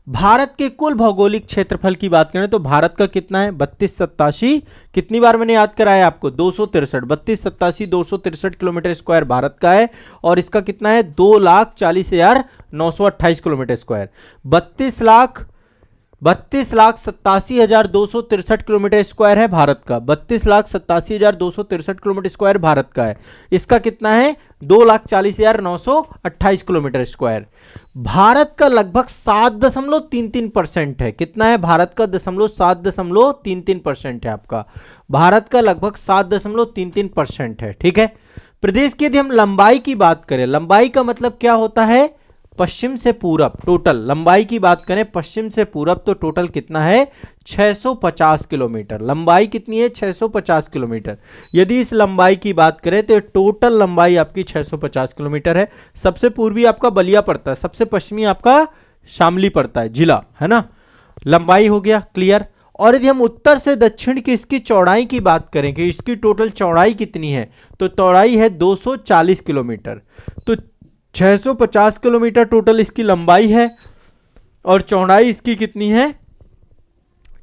भारत के कुल भौगोलिक क्षेत्रफल की बात करें तो भारत का कितना है, 3287। कितनी बार मैंने याद कराया आपको, 263। 3287 263 किलोमीटर स्क्वायर भारत का है, और इसका कितना है, 2,40,928 किलोमीटर स्क्वायर। 32,87,263 किलोमीटर स्क्वायर है भारत का, 32,87,263 किलोमीटर स्क्वायर भारत का है। इसका कितना है, 2,40,928 किलोमीटर स्क्वायर। भारत का लगभग 7.33% है। कितना है भारत का, 7.33% है आपका। भारत का लगभग 7.33% है, ठीक है। प्रदेश की यदि हम लंबाई की बात करें, लंबाई का मतलब क्या होता है, पश्चिम से पूरब। टोटल लंबाई की बात करें पश्चिम से पूरब तो टोटल कितना है, 650 किलोमीटर। लंबाई कितनी है, 650 किलोमीटर। यदि इस लंबाई की बात करें तो टोटल लंबाई आपकी 650 किलोमीटर है। सबसे पूर्वी आपका बलिया पड़ता है, सबसे पश्चिमी आपका शामली पड़ता है, जिला है ना। लंबाई हो गया क्लियर। और यदि हम उत्तर से दक्षिण की इसकी चौड़ाई की बात करें कि इसकी टोटल चौड़ाई कितनी है, तो चौड़ाई है 240 किलोमीटर। तो 650 किलोमीटर टोटल इसकी लंबाई है, और चौड़ाई इसकी कितनी है,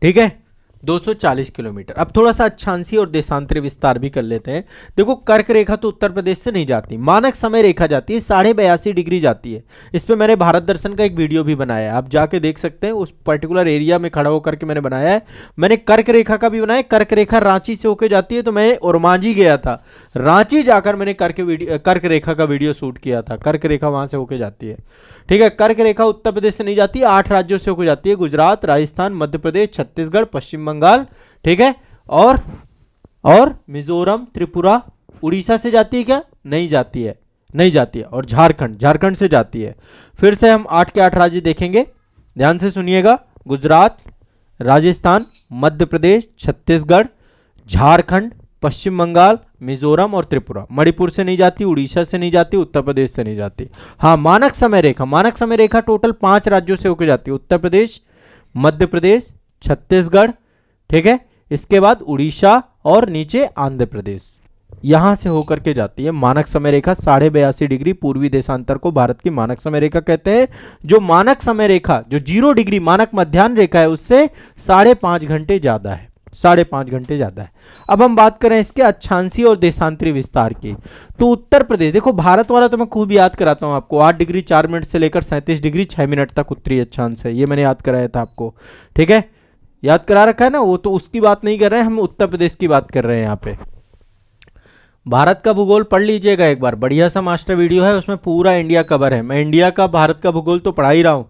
ठीक है, 240 किलोमीटर। अब थोड़ा सा अक्षांशीय और देशांतरी विस्तार भी कर लेते हैं। देखो कर्क रेखा तो उत्तर प्रदेश से नहीं जाती, मानक समय रेखा जाती है, 82.5 डिग्री जाती है। इस पे मैंने भारत दर्शन का एक वीडियो भी बनाया है, आप जाके देख सकते हैं। उस पर्टिकुलर एरिया में खड़ा होकर के मैंने बनाया है। मैंने कर्क रेखा का भी बनाया। कर्क रेखा रांची से होकर जाती है, तो मैं ओरमांझी गया था, रांची जाकर मैंने कर्क रेखा का वीडियो शूट किया था। कर्क रेखा वहां से होकर जाती है, ठीक है। कर्क रेखा उत्तर प्रदेश से नहीं जाती, 8 राज्यों से होकर जाती है, गुजरात, राजस्थान, मध्य प्रदेश, छत्तीसगढ़, पश्चिम बंगाल, ठीक है, और मिजोरम, त्रिपुरा, उड़ीसा से जाती है क्या, नहीं जाती है, नहीं जाती है। और झारखंड से जाती है। फिर से हम 8 के 8 राज्य देखेंगे, ध्यान से सुनिएगा। गुजरात, राजस्थान, मध्य प्रदेश, छत्तीसगढ़, झारखंड, पश्चिम बंगाल, मिजोरम और त्रिपुरा। मणिपुर से नहीं जाती, उड़ीसा से नहीं जाती, उत्तर प्रदेश से नहीं जाती। हाँ, मानक समय रेखा टोटल 5 राज्यों से होकर जाती है, उत्तर प्रदेश, मध्य प्रदेश, छत्तीसगढ़, ठीक है, इसके बाद उड़ीसा और नीचे आंध्र प्रदेश, यहां से होकर के जाती है मानक समय रेखा। 82.5 डिग्री पूर्वी देशांतर को भारत की मानक समय रेखा कहते हैं। जो मानक समय रेखा, जो 0 डिग्री मानक मध्याह्न रेखा है, उससे 5.5 घंटे ज्यादा है, 5.5 घंटे ज्यादा है। अब हम बात करें इसके अक्षांशीय और देशांतरी विस्तार की, तो उत्तर प्रदेश, देखो भारत वाला तो मैं खूब याद कराता हूं आपको, 8 डिग्री 4 मिनट से लेकर 37 डिग्री 6 मिनट तक उत्तरी अक्षांश है, ये मैंने याद कराया था आपको, ठीक है, याद करा रखा है ना। वो तो उसकी बात नहीं कर रहे हैं, हम उत्तर प्रदेश की बात कर रहे हैं। यहाँ पे भारत का भूगोल पढ़ लीजिएगा एक बार, बढ़िया सा मास्टर वीडियो है, उसमें पूरा इंडिया कवर है। मैं इंडिया का, भारत का भूगोल तो पढ़ा ही रहा हूं,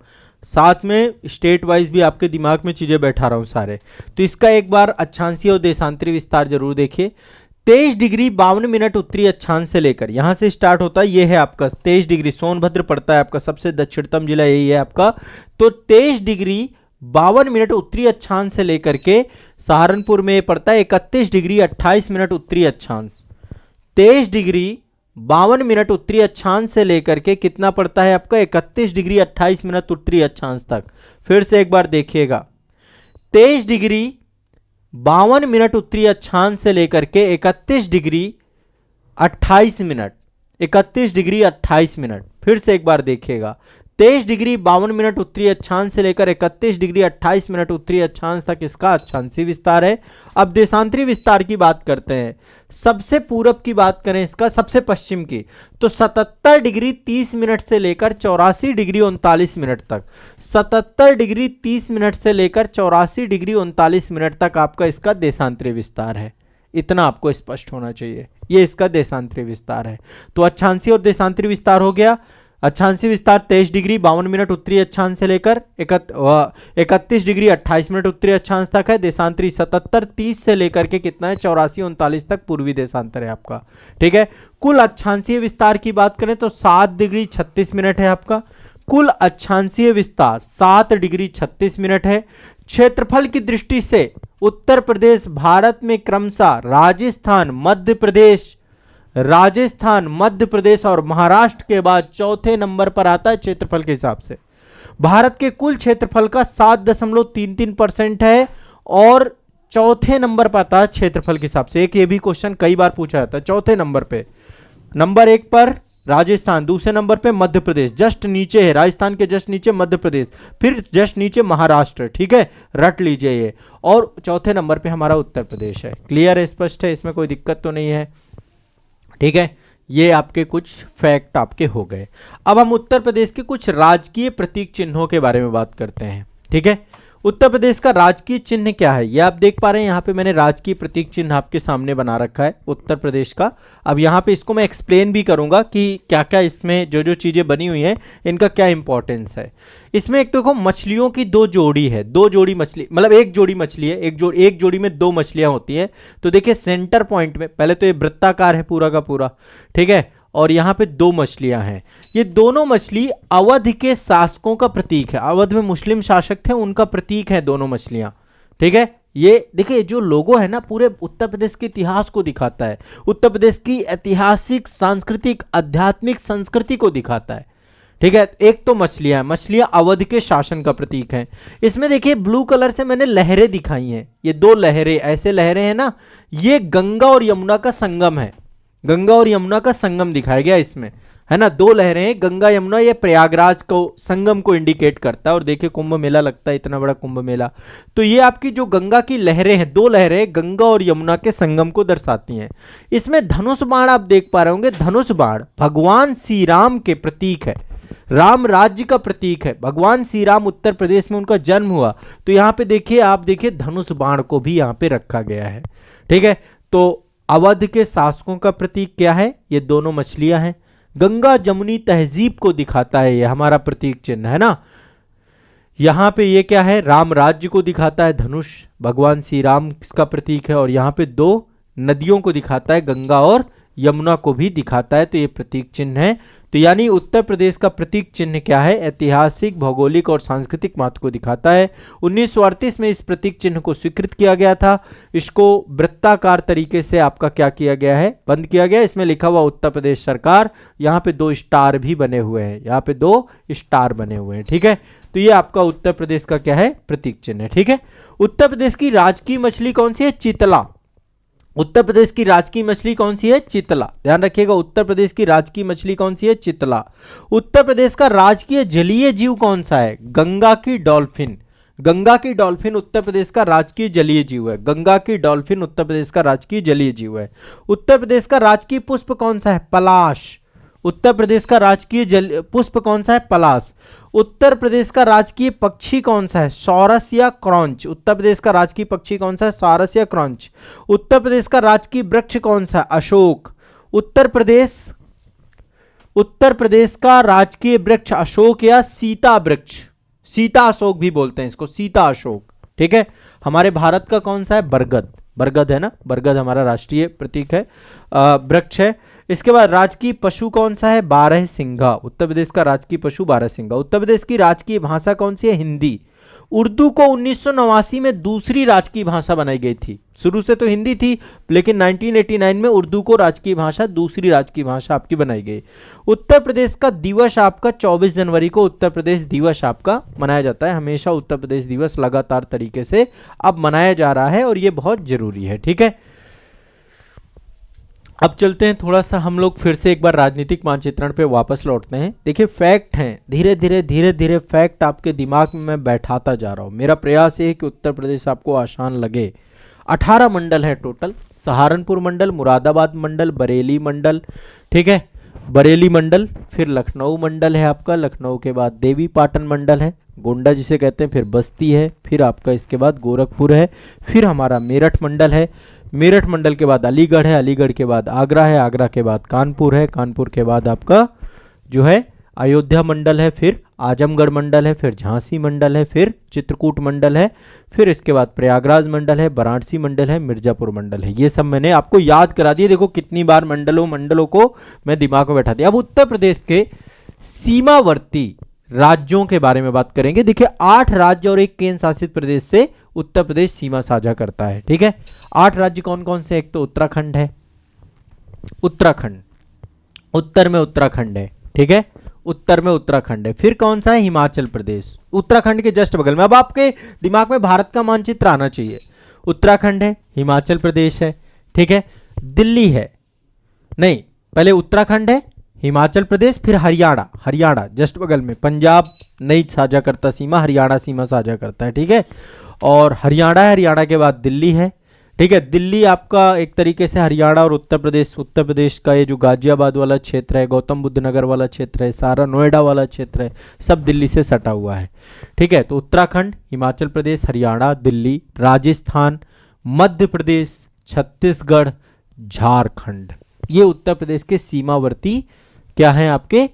साथ में स्टेट वाइज भी आपके दिमाग में चीजें बैठा रहा हूं सारे। तो इसका एक बार अक्षांशीय और देशांतरी विस्तार जरूर देखिए। 23 डिग्री 52 मिनट उत्तरी अक्षांश से लेकर, यहां से स्टार्ट होता है, ये है आपका 23 डिग्री, सोनभद्र पड़ता है आपका, सबसे दक्षिणतम जिला यही है आपका। तो 23 डिग्री 52 मिनट उत्तरी अक्षांश से लेकर के सहारनपुर में पड़ता है 31 डिग्री 28 मिनट उत्तरी अक्षांश। 23 डिग्री 52 मिनट उत्तरी अक्षांश से लेकर के कितना पड़ता है आपका, 31 डिग्री 28 मिनट उत्तरी अक्षांश तक। फिर से एक बार देखिएगा, 23 डिग्री 52 मिनट उत्तरी अक्षांश से लेकर के 31 डिग्री 28 मिनट, 31 डिग्री 28 मिनट। फिर से एक बार देखिएगा, 23 डिग्री 52 मिनट उत्तरी अक्षांश से लेकर 31 डिग्री 28 मिनट उत्तरी अक्षांश तक इसका अक्षांशीय विस्तार है। अब देशांतरी विस्तार की बात करते हैं। सबसे पूरब की बात करें इसका, सबसे पश्चिम की, तो 77 डिग्री 30 मिनट से लेकर 84 डिग्री 39 मिनट तक, 77 डिग्री 30 मिनट से लेकर 84 डिग्री 39 मिनट तक आपका इसका देशांतरी विस्तार है। इतना आपको स्पष्ट होना चाहिए, ये इसका देशांतरी विस्तार है। तो अक्षांशीय और देशांतरी विस्तार हो गया। अक्षांशीय विस्तार 23 डिग्री 52 मिनट उत्तरी अक्षांश से लेकर 31 डिग्री 28 मिनट उत्तरी अक्षांश तक है। देशांतरी 77 30 से लेकर के कितना है 84 39 तक पूर्वी देशांतर है आपका। ठीक है, कुल अक्षांशीय विस्तार की बात करें तो 7 डिग्री 36 मिनट है आपका। कुल अक्षांशीय विस्तार 7 डिग्री 36 मिनट है। क्षेत्रफल की दृष्टि से उत्तर प्रदेश भारत में क्रमशः राजस्थान, मध्य प्रदेश और महाराष्ट्र के बाद चौथे नंबर पर आता है क्षेत्रफल के हिसाब से। भारत के कुल क्षेत्रफल का 7.33% है और चौथे नंबर पर आता है क्षेत्रफल के हिसाब से। एक ये भी क्वेश्चन कई बार पूछा जाता है। चौथे नंबर पे, नंबर 1 पर राजस्थान, दूसरे नंबर पे मध्य प्रदेश, जस्ट नीचे है राजस्थान के जस्ट नीचे मध्य प्रदेश, फिर जस्ट नीचे महाराष्ट्र। ठीक है, रट लीजिए ये, और चौथे नंबर पे हमारा उत्तर प्रदेश है। क्लियर है, स्पष्ट है, इसमें कोई दिक्कत तो नहीं है। ठीक है, ये आपके कुछ फैक्ट आपके हो गए। अब हम उत्तर प्रदेश के कुछ राजकीय प्रतीक चिन्हों के बारे में बात करते हैं। ठीक है, उत्तर प्रदेश का राजकीय चिन्ह क्या है, ये आप देख पा रहे हैं। यहाँ पे मैंने राजकीय प्रतीक चिन्ह आपके सामने बना रखा है उत्तर प्रदेश का। अब यहाँ पे इसको मैं एक्सप्लेन भी करूंगा कि क्या क्या इसमें जो जो चीजें बनी हुई हैं इनका क्या इंपॉर्टेंस है। इसमें एक देखो मछलियों की 2 जोड़ी है, 2 जोड़ी मछली, मतलब एक जोड़ी मछली है, एक जोड़ी में 2 मछलियां होती हैं। तो देखिए सेंटर पॉइंट में पहले तो ये वृत्ताकार है पूरा का पूरा। ठीक है, और यहां पे 2 मछलियां हैं। ये दोनों मछली अवध के शासकों का प्रतीक है। अवध में मुस्लिम शासक थे, उनका प्रतीक है दोनों मछलियां। ठीक है, ये देखिए जो लोगो है ना पूरे उत्तर प्रदेश के इतिहास को दिखाता है, उत्तर प्रदेश की ऐतिहासिक, सांस्कृतिक, आध्यात्मिक संस्कृति को दिखाता है। ठीक है, एक तो मछलियां अवध के शासन का प्रतीक हैं। इसमें देखिए ब्लू कलर से मैंने लहरें दिखाई हैं, ये 2 लहरें, ऐसे लहरें हैं ना, ये गंगा और यमुना का संगम है। गंगा और यमुना का संगम दिखाया गया इसमें, है ना, 2 लहरें हैं गंगा यमुना। ये प्रयागराज को संगम को इंडिकेट करता है। और देखिए कुंभ मेला लगता है, इतना बड़ा कुंभ मेला। तो ये आपकी जो गंगा की लहरें हैं, 2 लहरें गंगा और यमुना के संगम को दर्शाती हैं। इसमें धनुष बाण आप देख पा रहे होंगे, धनुष बाण भगवान श्री राम के प्रतीक है, राम राज्य का प्रतीक है। भगवान श्री राम उत्तर प्रदेश में उनका जन्म हुआ, तो यहाँ पे देखिए आप देखिए धनुष बाण को भी यहाँ पे रखा गया है। ठीक है, तो अवध के शासकों का प्रतीक क्या है, ये दोनों मछलियां हैं। गंगा जमुनी तहजीब को दिखाता है ये हमारा प्रतीक चिन्ह, है ना। यहां पे ये क्या है, राम राज्य को दिखाता है, धनुष भगवान श्री राम का प्रतीक है। और यहाँ पे 2 नदियों को दिखाता है, गंगा और यमुना को भी दिखाता है। तो ये प्रतीक चिन्ह है। तो यानी उत्तर प्रदेश का प्रतीक चिन्ह क्या है, ऐतिहासिक, भौगोलिक और सांस्कृतिक महत्व को दिखाता है। 1938 में इस प्रतीक चिन्ह को स्वीकृत किया गया था। इसको वृत्ताकार तरीके से आपका क्या किया गया है, बंद किया गया। इसमें लिखा हुआ उत्तर प्रदेश सरकार, यहाँ पे 2 स्टार भी बने हुए हैं, यहाँ पे 2 स्टार बने हुए हैं। ठीक है, तो ये आपका उत्तर प्रदेश का क्या है, प्रतीक चिन्ह है। ठीक है, उत्तर प्रदेश की राजकीय मछली कौन सी है, चितला। उत्तर प्रदेश की राजकीय मछली कौन सी है, चितला। ध्यान रखिएगा, उत्तर प्रदेश की राजकीय मछली कौन सी है, चितला। उत्तर प्रदेश का राजकीय जलीय जीव कौन सा है, गंगा की डॉल्फिन। गंगा की डॉल्फिन उत्तर प्रदेश का राजकीय जलीय जीव है। गंगा की डॉल्फिन उत्तर प्रदेश का राजकीय जलीय जीव है। उत्तर प्रदेश का राजकीय पुष्प कौन सा है, पलाश। उत्तर प्रदेश का राजकीय पुष्प कौन सा है, पलाश। उत्तर प्रदेश का राजकीय पक्षी कौन सा है, सॉरस या क्रॉन्च। उत्तर प्रदेश का राजकीय पक्षी कौन सा है, सॉरस या क्रॉन्च। उत्तर प्रदेश का राजकीय वृक्ष कौन सा है, अशोक। उत्तर प्रदेश का राजकीय वृक्ष अशोक या सीता वृक्ष, सीता अशोक भी बोलते हैं इसको, सीता अशोक। ठीक है, हमारे भारत का कौन सा है, बरगद। बरगद है ना, बरगद हमारा राष्ट्रीय प्रतीक है, वृक्ष है। इसके बाद राजकीय पशु कौन सा है, बारहसिंघा। उत्तर प्रदेश का राजकीय पशु बारहसिंघा। उत्तर प्रदेश की राजकीय भाषा कौन सी है, हिंदी। उर्दू को 1989 में दूसरी राजकीय भाषा बनाई गई थी। शुरू से तो हिंदी थी, लेकिन 1989 में उर्दू को राजकीय भाषा, दूसरी राजकीय भाषा आपकी बनाई गई। उत्तर प्रदेश का दिवस आपका 24 जनवरी को उत्तर प्रदेश दिवस आपका मनाया जाता है। हमेशा उत्तर प्रदेश दिवस लगातार तरीके से अब मनाया जा रहा है और ये बहुत जरूरी है। ठीक है, अब चलते हैं थोड़ा सा हम लोग फिर से एक बार राजनीतिक मानचित्रण पे वापस लौटते हैं। देखिए फैक्ट हैं, धीरे धीरे फैक्ट आपके दिमाग में मैं बैठाता जा रहा हूँ। मेरा प्रयास ये है कि उत्तर प्रदेश आपको आसान लगे। 18 मंडल है टोटल, सहारनपुर मंडल, मुरादाबाद मंडल, बरेली मंडल, ठीक है, बरेली मंडल, फिर लखनऊ मंडल है आपका, लखनऊ के बाद देवी पाटन मंडल है, गोंडा जिसे कहते हैं, फिर बस्ती है, फिर आपका इसके बाद गोरखपुर है, फिर हमारा मेरठ मंडल है, मेरठ मंडल के बाद अलीगढ़ है, अलीगढ़ के बाद आगरा है, आगरा के बाद कानपुर है, कानपुर के बाद आपका जो है अयोध्या मंडल है, फिर आजमगढ़ मंडल है, फिर झांसी मंडल है, फिर चित्रकूट मंडल है, फिर इसके बाद प्रयागराज मंडल है, वाराणसी मंडल है, मिर्जापुर मंडल है। ये सब मैंने आपको याद करा दिए। देखो कितनी बार मंडलों को मैं दिमाग में बैठा दिया। अब उत्तर प्रदेश के सीमावर्ती राज्यों के बारे में बात करेंगे। देखिए 8 राज्य और एक केंद्र शासित प्रदेश से उत्तर प्रदेश सीमा साझा करता है। ठीक है, 8 राज्य कौन कौन से? एक तो उत्तराखंड है, उत्तराखंड उत्तर में उत्तराखंड है। ठीक है, उत्तर में उत्तराखंड है। फिर कौन सा है? हिमाचल प्रदेश, उत्तराखंड के जस्ट बगल में। अब आपके दिमाग में भारत का मानचित्र आना चाहिए। उत्तराखंड है, हिमाचल प्रदेश है, ठीक है, दिल्ली है, नहीं पहले उत्तराखंड है, हिमाचल प्रदेश, फिर हरियाणा, हरियाणा जस्ट बगल में। पंजाब नहीं साझा करता सीमा, हरियाणा सीमा साझा करता है। ठीक है, और हरियाणा है, हरियाणा के बाद दिल्ली है। ठीक है, दिल्ली आपका एक तरीके से हरियाणा और उत्तर प्रदेश का ये जो गाजियाबाद वाला क्षेत्र है, गौतम बुद्ध नगर वाला क्षेत्र है, सारा नोएडा वाला क्षेत्र है, सब दिल्ली से सटा हुआ है। ठीक है, तो उत्तराखंड, हिमाचल प्रदेश, हरियाणा, दिल्ली, राजस्थान, मध्य प्रदेश, छत्तीसगढ़, झारखंड, ये उत्तर प्रदेश के सीमावर्ती क्या हैं? आपके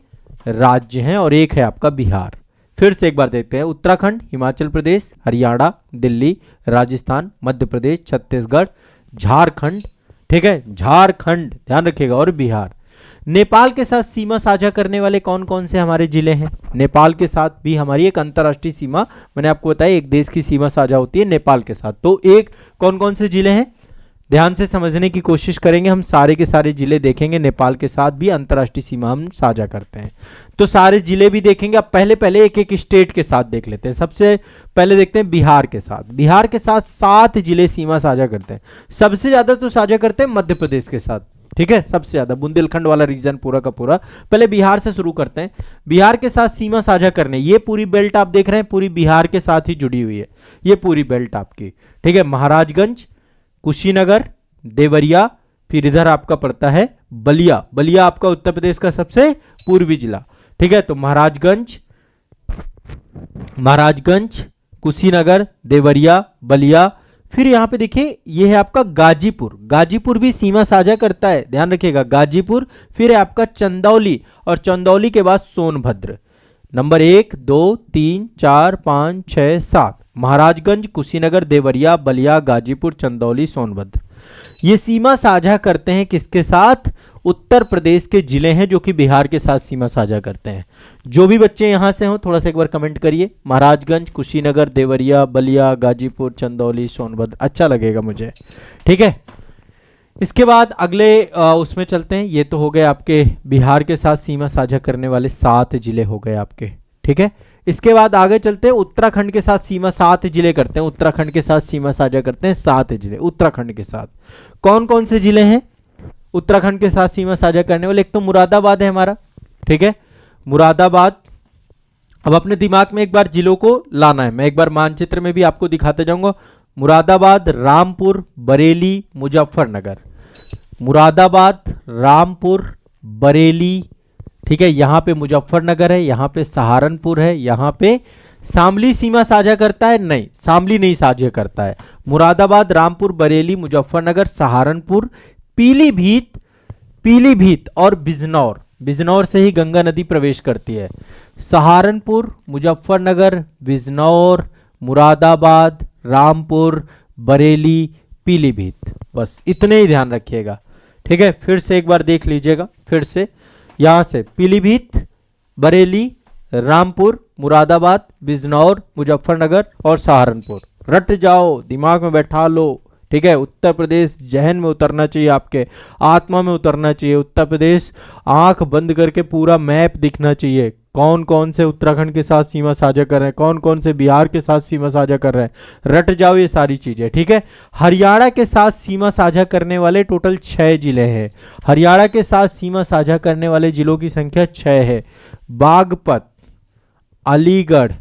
राज्य हैं। और एक है आपका बिहार। फिर से एक बार देखते हैं, उत्तराखंड, हिमाचल प्रदेश, हरियाणा, दिल्ली, राजस्थान, मध्य प्रदेश, छत्तीसगढ़, झारखंड, ठीक है, झारखंड ध्यान रखिएगा, और बिहार। नेपाल के साथ सीमा साझा करने वाले कौन कौन से हमारे जिले हैं? नेपाल के साथ भी हमारी एक अंतर्राष्ट्रीय सीमा, मैंने आपको बताया एक देश की सीमा साझा होती है नेपाल के साथ। तो एक कौन कौन से जिले हैं? ध्यान से समझने की कोशिश करेंगे, हम सारे के सारे जिले देखेंगे। नेपाल के साथ भी अंतर्राष्ट्रीय सीमा हम साझा करते हैं, तो सारे जिले भी देखेंगे। अब पहले एक एक स्टेट के साथ देख लेते हैं। सबसे पहले देखते हैं बिहार के साथ। बिहार के साथ 7 जिले सीमा साझा करते हैं। सबसे ज्यादा तो साझा करते हैं मध्य प्रदेश के साथ। ठीक है, सबसे ज्यादा बुंदेलखंड वाला रीजन पूरा का पूरा। पहले बिहार से शुरू करते हैं। बिहार के साथ सीमा साझा करने, ये पूरी बेल्ट आप देख रहे हैं, पूरी बिहार के साथ ही जुड़ी हुई है ये पूरी बेल्ट आपकी। ठीक है, महाराजगंज, कुशीनगर, देवरिया, फिर इधर आपका पड़ता है बलिया। बलिया आपका उत्तर प्रदेश का सबसे पूर्वी जिला। ठीक है, तो महाराजगंज, कुशीनगर, देवरिया, बलिया। फिर यहां पे देखिए ये है आपका गाजीपुर। गाजीपुर भी सीमा साझा करता है, ध्यान रखिएगा, गाजीपुर। फिर है आपका चंदौली, और चंदौली के बाद सोनभद्र। नंबर 1 2 3 4 5 6 7 महाराजगंज, कुशीनगर, देवरिया, बलिया, गाजीपुर, चंदौली, सोनभद्र। ये सीमा साझा करते हैं किसके साथ? उत्तर प्रदेश के जिले हैं जो कि बिहार के साथ सीमा साझा करते हैं। जो भी बच्चे यहां से हो थोड़ा सा एक बार कमेंट करिए, महाराजगंज, कुशीनगर, देवरिया, बलिया, गाजीपुर, चंदौली, सोनभद्र, अच्छा लगेगा मुझे। ठीक है, इसके बाद अगले उसमें चलते हैं। ये तो हो गए आपके बिहार के साथ सीमा साझा करने वाले 7 जिले हो गए आपके। ठीक है, इसके बाद आगे चलते हैं, उत्तराखंड के साथ सीमा 7 जिले करते हैं। उत्तराखंड के साथ सीमा साझा करते हैं 7 जिले उत्तराखंड के साथ। कौन कौन से जिले हैं उत्तराखंड के साथ सीमा साझा करने वाले? एक तो मुरादाबाद है हमारा। ठीक है, मुरादाबाद। अब अपने दिमाग में एक बार जिलों को लाना है, मैं एक बार मानचित्र में भी आपको दिखाते जाऊंगा। मुरादाबाद, रामपुर, बरेली, मुजफ्फरनगर। मुरादाबाद, रामपुर, बरेली, ठीक है, यहां पे मुजफ्फरनगर है, यहां पे सहारनपुर है, यहां पे शामली सीमा साझा करता है? नहीं, शामली नहीं साझा करता है। मुरादाबाद, रामपुर, बरेली, मुजफ्फरनगर, सहारनपुर, पीलीभीत और बिजनौर। बिजनौर से ही गंगा नदी प्रवेश करती है। सहारनपुर, मुजफ्फरनगर, बिजनौर, मुरादाबाद, रामपुर, बरेली, पीलीभीत, बस इतने ही ध्यान रखिएगा। ठीक है, फिर से एक बार देख लीजिएगा, फिर से यहां से पीलीभीत, बरेली, रामपुर, मुरादाबाद, बिजनौर, मुजफ्फरनगर और सहारनपुर। रट जाओ, दिमाग में बैठा लो। ठीक है, उत्तर प्रदेश जहन में उतरना चाहिए, आपके आत्मा में उतरना चाहिए। उत्तर प्रदेश आंख बंद करके पूरा मैप दिखना चाहिए। कौन कौन से उत्तराखंड के साथ सीमा साझा कर रहे हैं, कौन कौन से बिहार के साथ सीमा साझा कर रहे हैं, रट जाओ ये सारी चीजें। ठीक है, हरियाणा के साथ सीमा साझा करने वाले टोटल 6 जिले हैं। हरियाणा के साथ सीमा साझा करने वाले जिलों की संख्या 6 है। बागपत, अलीगढ़,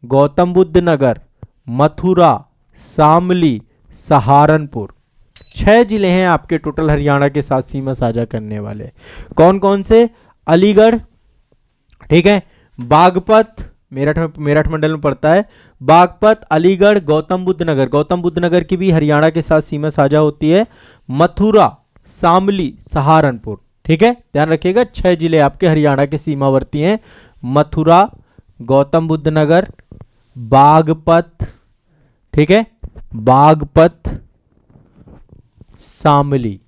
गौतम बुद्ध नगर, मथुरा, शामली, सहारनपुर, 6 जिले हैं आपके टोटल हरियाणा के साथ सीमा साझा करने वाले। कौन कौन से? अलीगढ़, ठीक है, बागपत मेरठ मंडल में पड़ता है। बागपत, अलीगढ़, गौतम बुद्ध नगर की भी हरियाणा के साथ सीमा साझा होती है। मथुरा, शामली, सहारनपुर। ठीक है, ध्यान रखिएगा 6 जिले आपके हरियाणा के सीमावर्ती हैं। मथुरा, गौतम बुद्ध नगर, बागपत, ठीक है, बागपत, शामली।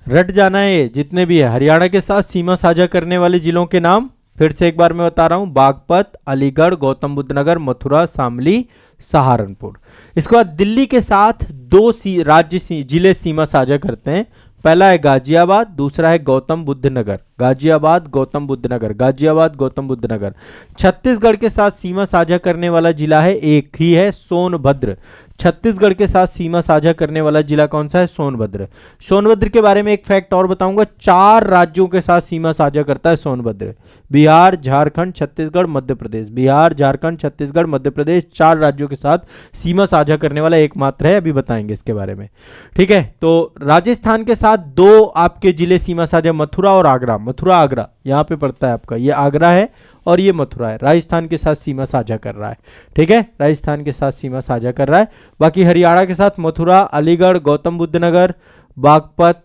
रट जाना है ये जितने भी है। हरियाणा के साथ सीमा साझा करने वाले जिलों के नाम फिर से एक बार मैं बता रहा हूं, बागपत, अलीगढ़, गौतम बुद्ध नगर, मथुरा, शामली, सहारनपुर। इसके बाद दिल्ली के साथ दो जिले सीमा साझा करते हैं। पहला है गाजियाबाद, दूसरा है गौतम बुद्ध नगर। गाजियाबाद, गौतम बुद्ध नगर, गाजियाबाद, गौतम बुद्ध नगर। छत्तीसगढ़ के साथ सीमा साझा करने वाला जिला है, एक ही है, सोनभद्र। छत्तीसगढ़ के साथ सीमा साझा करने वाला जिला कौन सा है? सोनभद्र। सोनभद्र के बारे में एक फैक्ट और बताऊंगा, 4 राज्यों के साथ सीमा साझा करता है सोनभद्र। बिहार, झारखंड, छत्तीसगढ़, मध्य प्रदेश। बिहार, झारखंड, छत्तीसगढ़, मध्य प्रदेश, 4 राज्यों के साथ सीमा साझा करने वाला एकमात्र है। अभी बताएंगे इसके बारे में, ठीक है। तो राजस्थान के साथ 2 आपके जिले सीमा साझा, मथुरा और आगरा। मथुरा आगरा यहां पे पड़ता है आपका, ये आगरा है और ये मथुरा है। राजस्थान के साथ सीमा साझा कर रहा है, ठीक है, राजस्थान के साथ सीमा साझा कर रहा है। बाकी हरियाणा के साथ मथुरा, अलीगढ़, गौतम बुद्ध नगर, बागपत,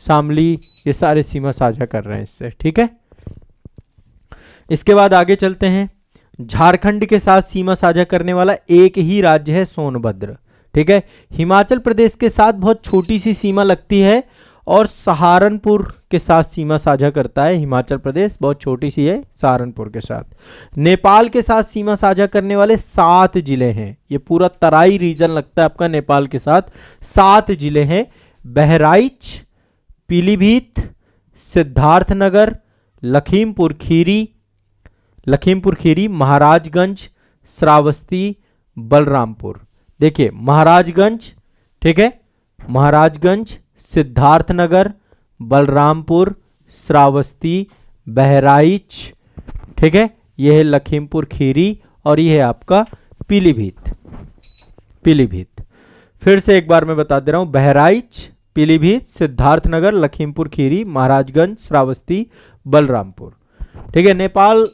शामली, ये सारे सीमा साझा कर रहे हैं इससे, ठीक है। इसके बाद आगे चलते हैं। झारखंड के साथ सीमा साझा करने वाला एक ही राज्य है, सोनभद्र, ठीक है। हिमाचल प्रदेश के साथ बहुत छोटी सी सीमा लगती है और सहारनपुर के साथ सीमा साझा करता है। हिमाचल प्रदेश बहुत छोटी सी है सहारनपुर के साथ। नेपाल के साथ सीमा साझा करने वाले 7 जिले हैं। ये पूरा तराई रीजन लगता है आपका नेपाल के साथ। 7 जिले हैं, बहराइच, पीलीभीत, सिद्धार्थनगर, लखीमपुर खीरी, महाराजगंज, श्रावस्ती, बलरामपुर। देखिए महाराजगंज, ठीक है, महाराजगंज, सिद्धार्थनगर, बलरामपुर, श्रावस्ती, बहराइच, ठीक है, यह है लखीमपुर खीरी और यह है आपका पीलीभीत। फिर से एक बार मैं बता दे रहा हूं, बहराइच, पीलीभीत, सिद्धार्थनगर, लखीमपुर खीरी, महाराजगंज, श्रावस्ती, बलरामपुर, ठीक है। नेपाल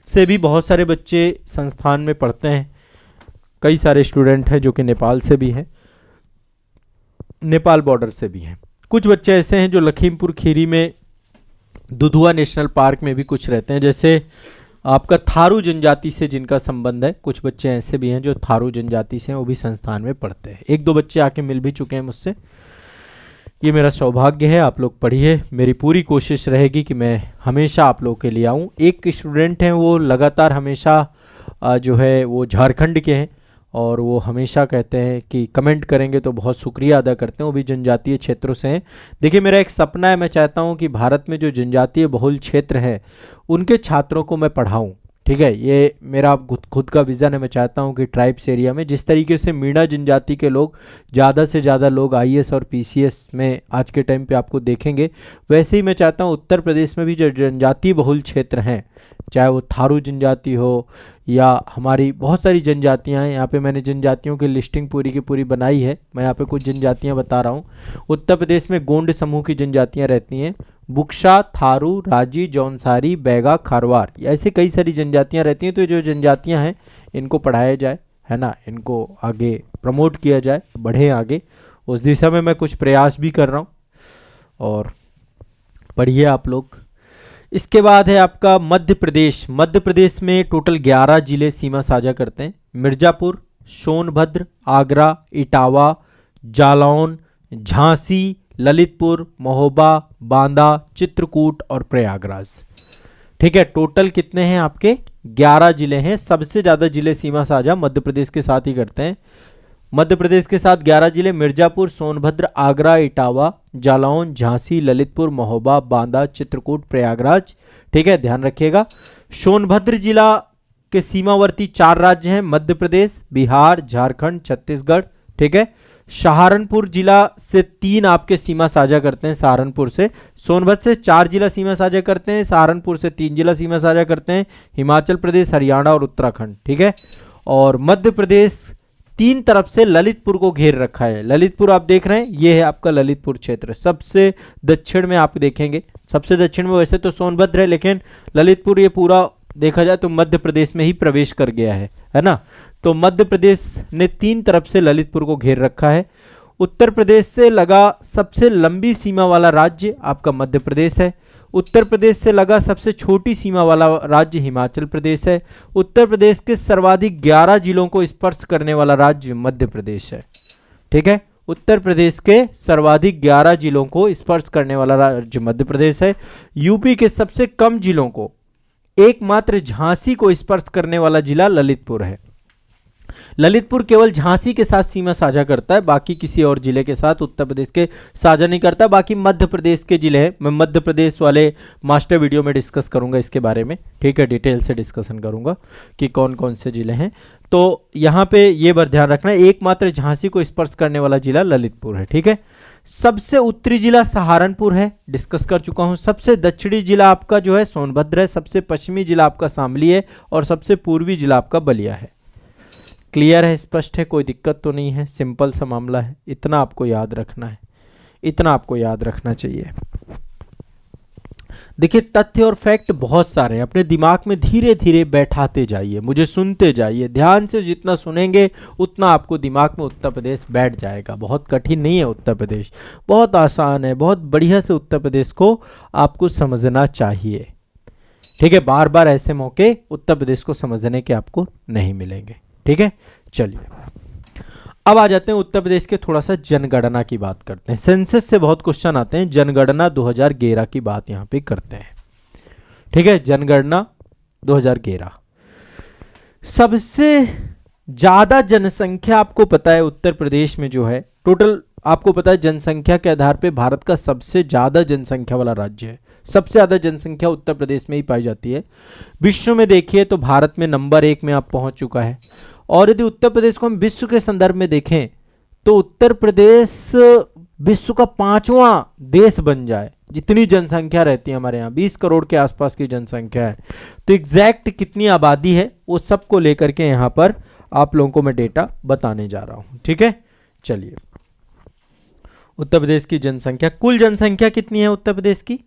से भी बहुत सारे बच्चे संस्थान में पढ़ते हैं, कई सारे स्टूडेंट हैं जो कि नेपाल से भी हैं, नेपाल बॉर्डर से भी हैं। कुछ बच्चे ऐसे हैं जो लखीमपुर खीरी में दुधुआ नेशनल पार्क में भी कुछ रहते हैं, जैसे आपका थारू जनजाति से जिनका संबंध है। कुछ बच्चे ऐसे भी हैं जो थारू जनजाति से हैं, वो भी संस्थान में पढ़ते हैं। 1-2 बच्चे आके मिल भी चुके हैं मुझसे। ये मेरा सौभाग्य है, आप लोग पढ़िए। मेरी पूरी कोशिश रहेगी कि मैं हमेशा आप लोगों के लिए आऊँ। एक स्टूडेंट हैं वो लगातार हमेशा जो है वो झारखंड के हैं और वो हमेशा कहते हैं कि कमेंट करेंगे, तो बहुत शुक्रिया अदा करते हैं। वो भी जनजातीय क्षेत्रों से हैं। देखिए मेरा एक सपना है, मैं चाहता हूं कि भारत में जो जनजातीय बहुल क्षेत्र हैं उनके छात्रों को मैं पढ़ाऊं, ठीक है। ये मेरा खुद का विज़न है। मैं चाहता हूं कि ट्राइब्स एरिया में जिस तरीके से मीणा जनजाति के लोग ज़्यादा से ज़्यादा लोग IAS और PCS में आज के टाइम पे आपको देखेंगे, वैसे ही मैं चाहता हूं उत्तर प्रदेश में भी जो जनजातीय बहुल क्षेत्र हैं, चाहे वो थारू जनजाति हो या हमारी बहुत सारी जनजातियां हैं। यहाँ पे मैंने जनजातियों की लिस्टिंग पूरी की पूरी बनाई है। मैं यहाँ पे कुछ जनजातियां बता रहा हूँ। उत्तर प्रदेश में गोंड समूह की जनजातियां रहती हैं, बुक्शा, थारू, राजी, जौनसारी, बैगा, खारवार, ऐसे कई सारी जनजातियां रहती हैं। तो जो जनजातियां हैं इनको पढ़ाया जाए, है ना, इनको आगे प्रमोट किया जाए, बढ़े आगे, उस दिशा में मैं कुछ प्रयास भी कर रहा हूँ और पढ़िए आप लोग। इसके बाद है आपका मध्य प्रदेश। मध्य प्रदेश में टोटल 11 जिले सीमा साझा करते हैं। मिर्जापुर, सोनभद्र, आगरा, इटावा, जालौन, झांसी, ललितपुर, महोबा, बांदा, चित्रकूट और प्रयागराज, ठीक है। टोटल कितने हैं आपके? 11 जिले हैं। सबसे ज्यादा जिले सीमा साझा मध्य प्रदेश के साथ ही करते हैं। मध्य प्रदेश के साथ 11 जिले, मिर्जापुर, सोनभद्र, आगरा, इटावा, जालौन, झांसी, ललितपुर, महोबा, बांदा, चित्रकूट, प्रयागराज, ठीक है, ध्यान रखिएगा। सोनभद्र जिला के सीमावर्ती 4 राज्य हैं, मध्य प्रदेश, बिहार, झारखंड, छत्तीसगढ़, ठीक है। सहारनपुर जिला से 3 आपके सीमा साझा करते हैं, सहारनपुर से। सोनभद्र से 4 जिला सीमा साझा करते हैं, सहारनपुर से 3 जिला सीमा साझा करते हैं, हिमाचल प्रदेश, हरियाणा और उत्तराखंड, ठीक है। और मध्य प्रदेश 3 तरफ से ललितपुर को घेर रखा है। ललितपुर आप देख रहे हैं, ये है आपका ललितपुर क्षेत्र। सबसे दक्षिण में आप देखेंगे, सबसे दक्षिण में वैसे तो सोनभद्र है, लेकिन ललितपुर ये पूरा देखा जाए तो मध्य प्रदेश में ही प्रवेश कर गया है ना। तो मध्य प्रदेश ने 3 तरफ से ललितपुर को घेर रखा है। उत्तर प्रदेश से लगा सबसे लंबी सीमा वाला राज्य आपका मध्य प्रदेश है। उत्तर प्रदेश से लगा सबसे छोटी सीमा वाला राज्य हिमाचल प्रदेश है। उत्तर प्रदेश के सर्वाधिक 11 जिलों को स्पर्श करने वाला राज्य मध्य प्रदेश है। ठीक है, उत्तर प्रदेश के सर्वाधिक 11 जिलों को स्पर्श करने वाला राज्य मध्य प्रदेश है। यूपी के सबसे कम जिलों को एकमात्र झांसी को स्पर्श करने वाला जिला ललितपुर है। ललितपुर केवल झांसी के साथ सीमा साझा करता है, बाकी किसी और जिले के साथ उत्तर प्रदेश के साझा नहीं करता। बाकी मध्य प्रदेश के जिले हैं, मैं मध्य प्रदेश वाले मास्टर वीडियो में डिस्कस करूंगा इसके बारे में। ठीक है, डिटेल से डिस्कशन करूंगा कि कौन कौन से जिले हैं। तो यहां पे ये बात ध्यान रखना, एकमात्र झांसी को स्पर्श करने वाला जिला ललितपुर है। ठीक है, सबसे उत्तरी जिला सहारनपुर है, डिस्कस कर चुका हूं। सबसे दक्षिणी जिला आपका जो है सोनभद्र है। सबसे पश्चिमी जिला आपका शामली है और सबसे पूर्वी जिला आपका बलिया है। क्लियर है, स्पष्ट है, कोई दिक्कत तो नहीं है, सिंपल सा मामला है। इतना आपको याद रखना है, इतना आपको याद रखना चाहिए। देखिए, तथ्य और फैक्ट बहुत सारे हैं, अपने दिमाग में धीरे धीरे बैठाते जाइए, मुझे सुनते जाइए ध्यान से। जितना सुनेंगे उतना आपको दिमाग में उत्तर प्रदेश बैठ जाएगा। बहुत कठिन नहीं है उत्तर प्रदेश, बहुत आसान है। बहुत बढ़िया से उत्तर प्रदेश को आपको समझना चाहिए। ठीक है, बार बार ऐसे मौके उत्तर प्रदेश को समझने के आपको नहीं मिलेंगे। ठीक है, चलिए अब आ जाते हैं उत्तर प्रदेश के थोड़ा सा जनगणना की बात करते हैं। सेंसस से बहुत क्वेश्चन आते हैं, जनगणना 2011 की बात यहां पे करते हैं। ठीक है, जनगणना 2011 सबसे ज्यादा जनसंख्या आपको पता है उत्तर प्रदेश में जो है, टोटल आपको पता है जनसंख्या के आधार पे भारत का सबसे ज्यादा जनसंख्या वाला राज्य है। सबसे ज्यादा जनसंख्या उत्तर प्रदेश में ही पाई जाती है। विश्व में देखिए तो भारत में नंबर 1 में आप पहुंच चुका है। और यदि उत्तर प्रदेश को हम विश्व के संदर्भ में देखें तो उत्तर प्रदेश विश्व का 5वां देश बन जाए, जितनी जनसंख्या रहती है हमारे यहाँ 20 करोड़ के आसपास की जनसंख्या है। तो एग्जैक्ट कितनी आबादी है वो सबको लेकर के यहाँ पर आप लोगों को मैं डेटा बताने जा रहा हूं। ठीक है, चलिए उत्तर प्रदेश की जनसंख्या, कुल जनसंख्या कितनी है उत्तर प्रदेश की?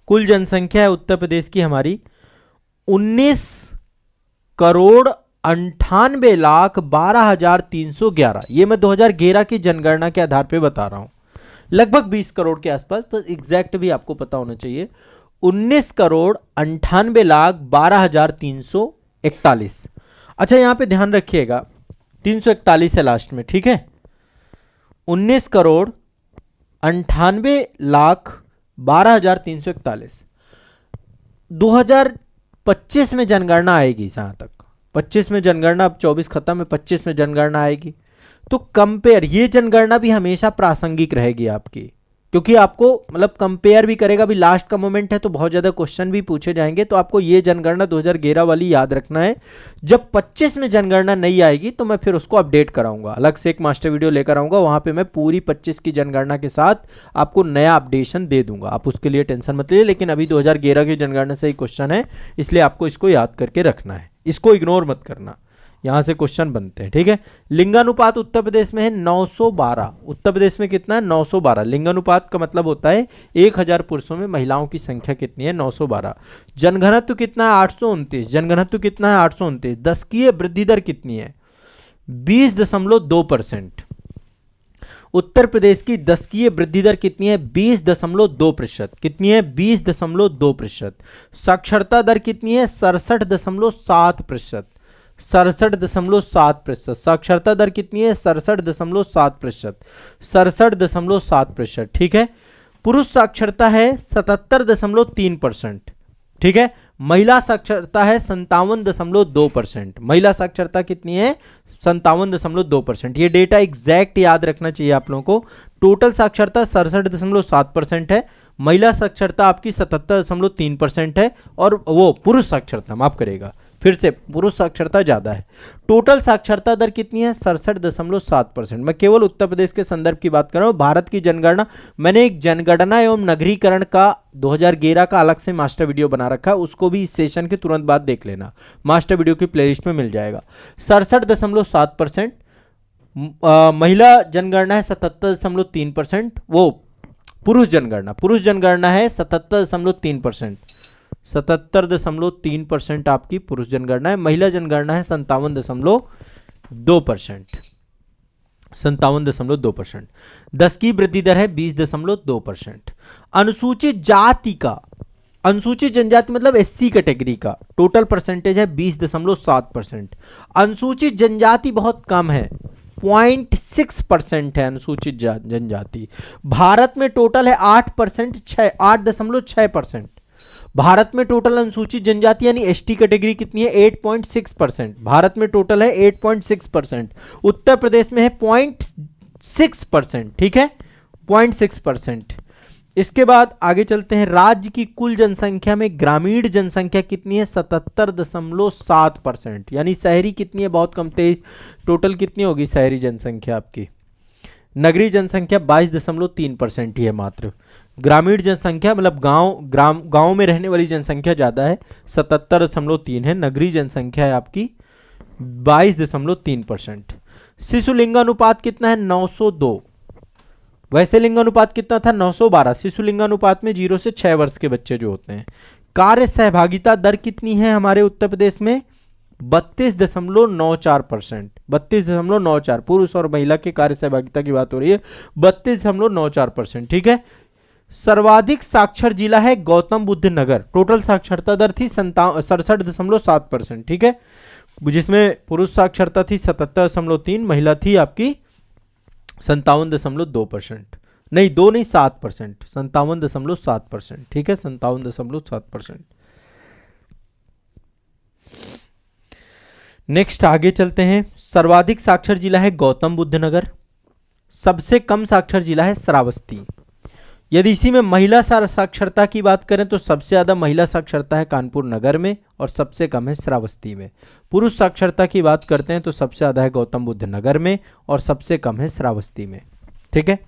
कुल जनसंख्या है उत्तर प्रदेश की हमारी 19,98,12,311। ये मैं 2011 की जनगणना के आधार पे बता रहा हूं, लगभग 20 करोड़ के आसपास, पर एग्जैक्ट भी आपको पता होना चाहिए। 19,98,12,341। अच्छा, यहां पे ध्यान रखिएगा 341 है लास्ट में। ठीक है, 19,98,12,341। 2025 में जनगणना आएगी, जहां तक 25 में जनगणना, अब 24 खत्म है, 25 में जनगणना आएगी। तो कंपेयर, ये जनगणना भी हमेशा प्रासंगिक रहेगी आपकी, क्योंकि आपको मतलब कंपेयर भी करेगा। भी लास्ट का मोमेंट है तो बहुत ज्यादा क्वेश्चन भी पूछे जाएंगे, तो आपको ये जनगणना 2011 वाली याद रखना है। जब 25 में जनगणना नहीं आएगी तो मैं फिर उसको अपडेट कराऊंगा, अलग से एक मास्टर वीडियो लेकर आऊंगा, वहां पे मैं पूरी 25 की जनगणना के साथ आपको नया अपडेशन दे दूंगा। आप उसके लिए टेंशन मत लीजिए, लेकिन अभी 2011 की जनगणना से ही क्वेश्चन है, इसलिए आपको इसको याद करके रखना है, इसको इग्नोर मत करना, यहां से क्वेश्चन बनते हैं। ठीक है, लिंगानुपात उत्तर प्रदेश में है 912। उत्तर प्रदेश में कितना है? 912। लिंगानुपात का मतलब होता है 1000 पुरुषों में महिलाओं की संख्या कितनी है? 912। जनघनत्व कितना है? 829। जनघनत्व कितना है? 829। दशकीय वृद्धि दर कितनी है? 20.2%। उत्तर प्रदेश की दशकीय वृद्धि दर कितनी है? 20.2%। कितनी है? 20.2%। साक्षरता दर कितनी है? 67.7%। 67.7%। साक्षरता दर कितनी है? 67.7%। 67.7%। ठीक है, पुरुष साक्षरता है 77.3%। ठीक है, महिला साक्षरता है 57.2%। महिला साक्षरता कितनी है? 57.2%। ये डेटा एग्जैक्ट याद रखना चाहिए आप लोगों को। टोटल साक्षरता 67.7% है, महिला साक्षरता आपकी 77.3% है, और वो पुरुष साक्षरता माफ करेगा, फिर से पुरुष साक्षरता ज्यादा है। टोटल साक्षरता दर कितनी है? 67.7%। मैं केवल उत्तर प्रदेश के संदर्भ की बात कर रहा हूं। भारत की जनगणना, मैंने एक जनगणना एवं नगरीकरण का 2011 का अलग से मास्टर वीडियो बना रखा है, उसको भी इस सेशन के तुरंत बाद देख लेना, मास्टर वीडियो की प्लेलिस्ट में मिल जाएगा। 67.7%। महिला जनगणना है 77.3%। वो पुरुष जनगणना है 77.3%। 77.3% आपकी पुरुष जनगणना है। महिला जनगणना है 57.2%। 57.2%। 10 की वृद्धि दर है 20.2%। अनुसूचित जाति का अनुसूचित जनजाति मतलब एससी कैटेगरी का टोटल परसेंटेज है 20.7%। अनुसूचित जनजाति बहुत कम है, 0.6% है अनुसूचित जनजाति। भारत में टोटल है 8%, भारत में टोटल अनुसूचित जनजाति यानी एसटी कैटेगरी कितनी है 8.6%। भारत में टोटल है 8.6%। उत्तर प्रदेश में है 0.6%, ठीक है 0.6%। इसके बाद आगे चलते हैं, राज्य की कुल जनसंख्या में ग्रामीण जनसंख्या कितनी है 77.7%, यानी शहरी कितनी है बहुत कम तेज। टोटल कितनी होगी शहरी जनसंख्या आपकी, नगरीय जनसंख्या 22.3% ही है मात्र। ग्रामीण जनसंख्या मतलब गांव में रहने वाली जनसंख्या ज्यादा है 77.3 है, नगरीय जनसंख्या है आपकी 22.3%। शिशु लिंगानुपात कितना है 902, वैसे लिंगानुपात कितना था 912। शिशु लिंगानुपात में 0 से 6 वर्ष के बच्चे जो होते हैं। कार्य सहभागिता दर कितनी है हमारे उत्तर प्रदेश में 32.94%, 32.94। पुरुष और महिला के कार्य सहभागिता की बात हो रही है, 32.94%, ठीक है। सर्वाधिक साक्षर जिला है गौतम बुद्ध नगर, टोटल साक्षरता दर थी 67.7%, ठीक है, जिसमें पुरुष साक्षरता थी 77.3, महिला थी आपकी 57.2%, नहीं 7%, 57.7%, ठीक है 57.7%। नेक्स्ट आगे चलते हैं, सर्वाधिक साक्षर जिला है गौतम बुद्ध नगर, सबसे कम साक्षर जिला है श्रावस्ती। यदि इसी में महिला साक्षरता की बात करें तो सबसे ज्यादा महिला साक्षरता है कानपुर नगर में और सबसे कम है श्रावस्ती में। पुरुष साक्षरता की बात करते हैं तो सबसे ज्यादा है गौतम बुद्ध नगर में और सबसे कम है श्रावस्ती में, ठीक है।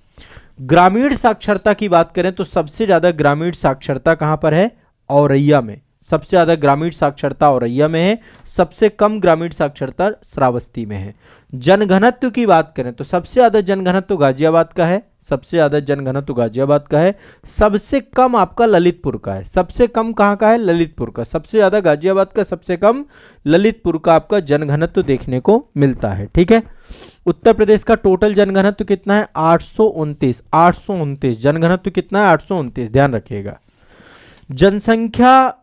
ग्रामीण साक्षरता की बात करें तो सबसे ज्यादा ग्रामीण साक्षरता कहां पर है औरैया में, सबसे ज्यादा ग्रामीण साक्षरता औरैया में है, सबसे कम ग्रामीण साक्षरता श्रावस्ती में है। जनघनत्व की बात करें तो सबसे ज्यादा जनघनत्व गाजियाबाद का है, सबसे ज्यादा जनघनत्व गाजियाबाद का है, सबसे कम आपका ललितपुर का है। सबसे कम कहां का है ललितपुर का, सबसे ज्यादा गाजियाबाद का, सबसे कम ललितपुर का आपका जनघनत्व देखने को मिलता है, ठीक है। उत्तर प्रदेश का टोटल जनघनत्व कितना है 829 जनघनत्व कितना है 829, ध्यान रखिएगा। जनसंख्या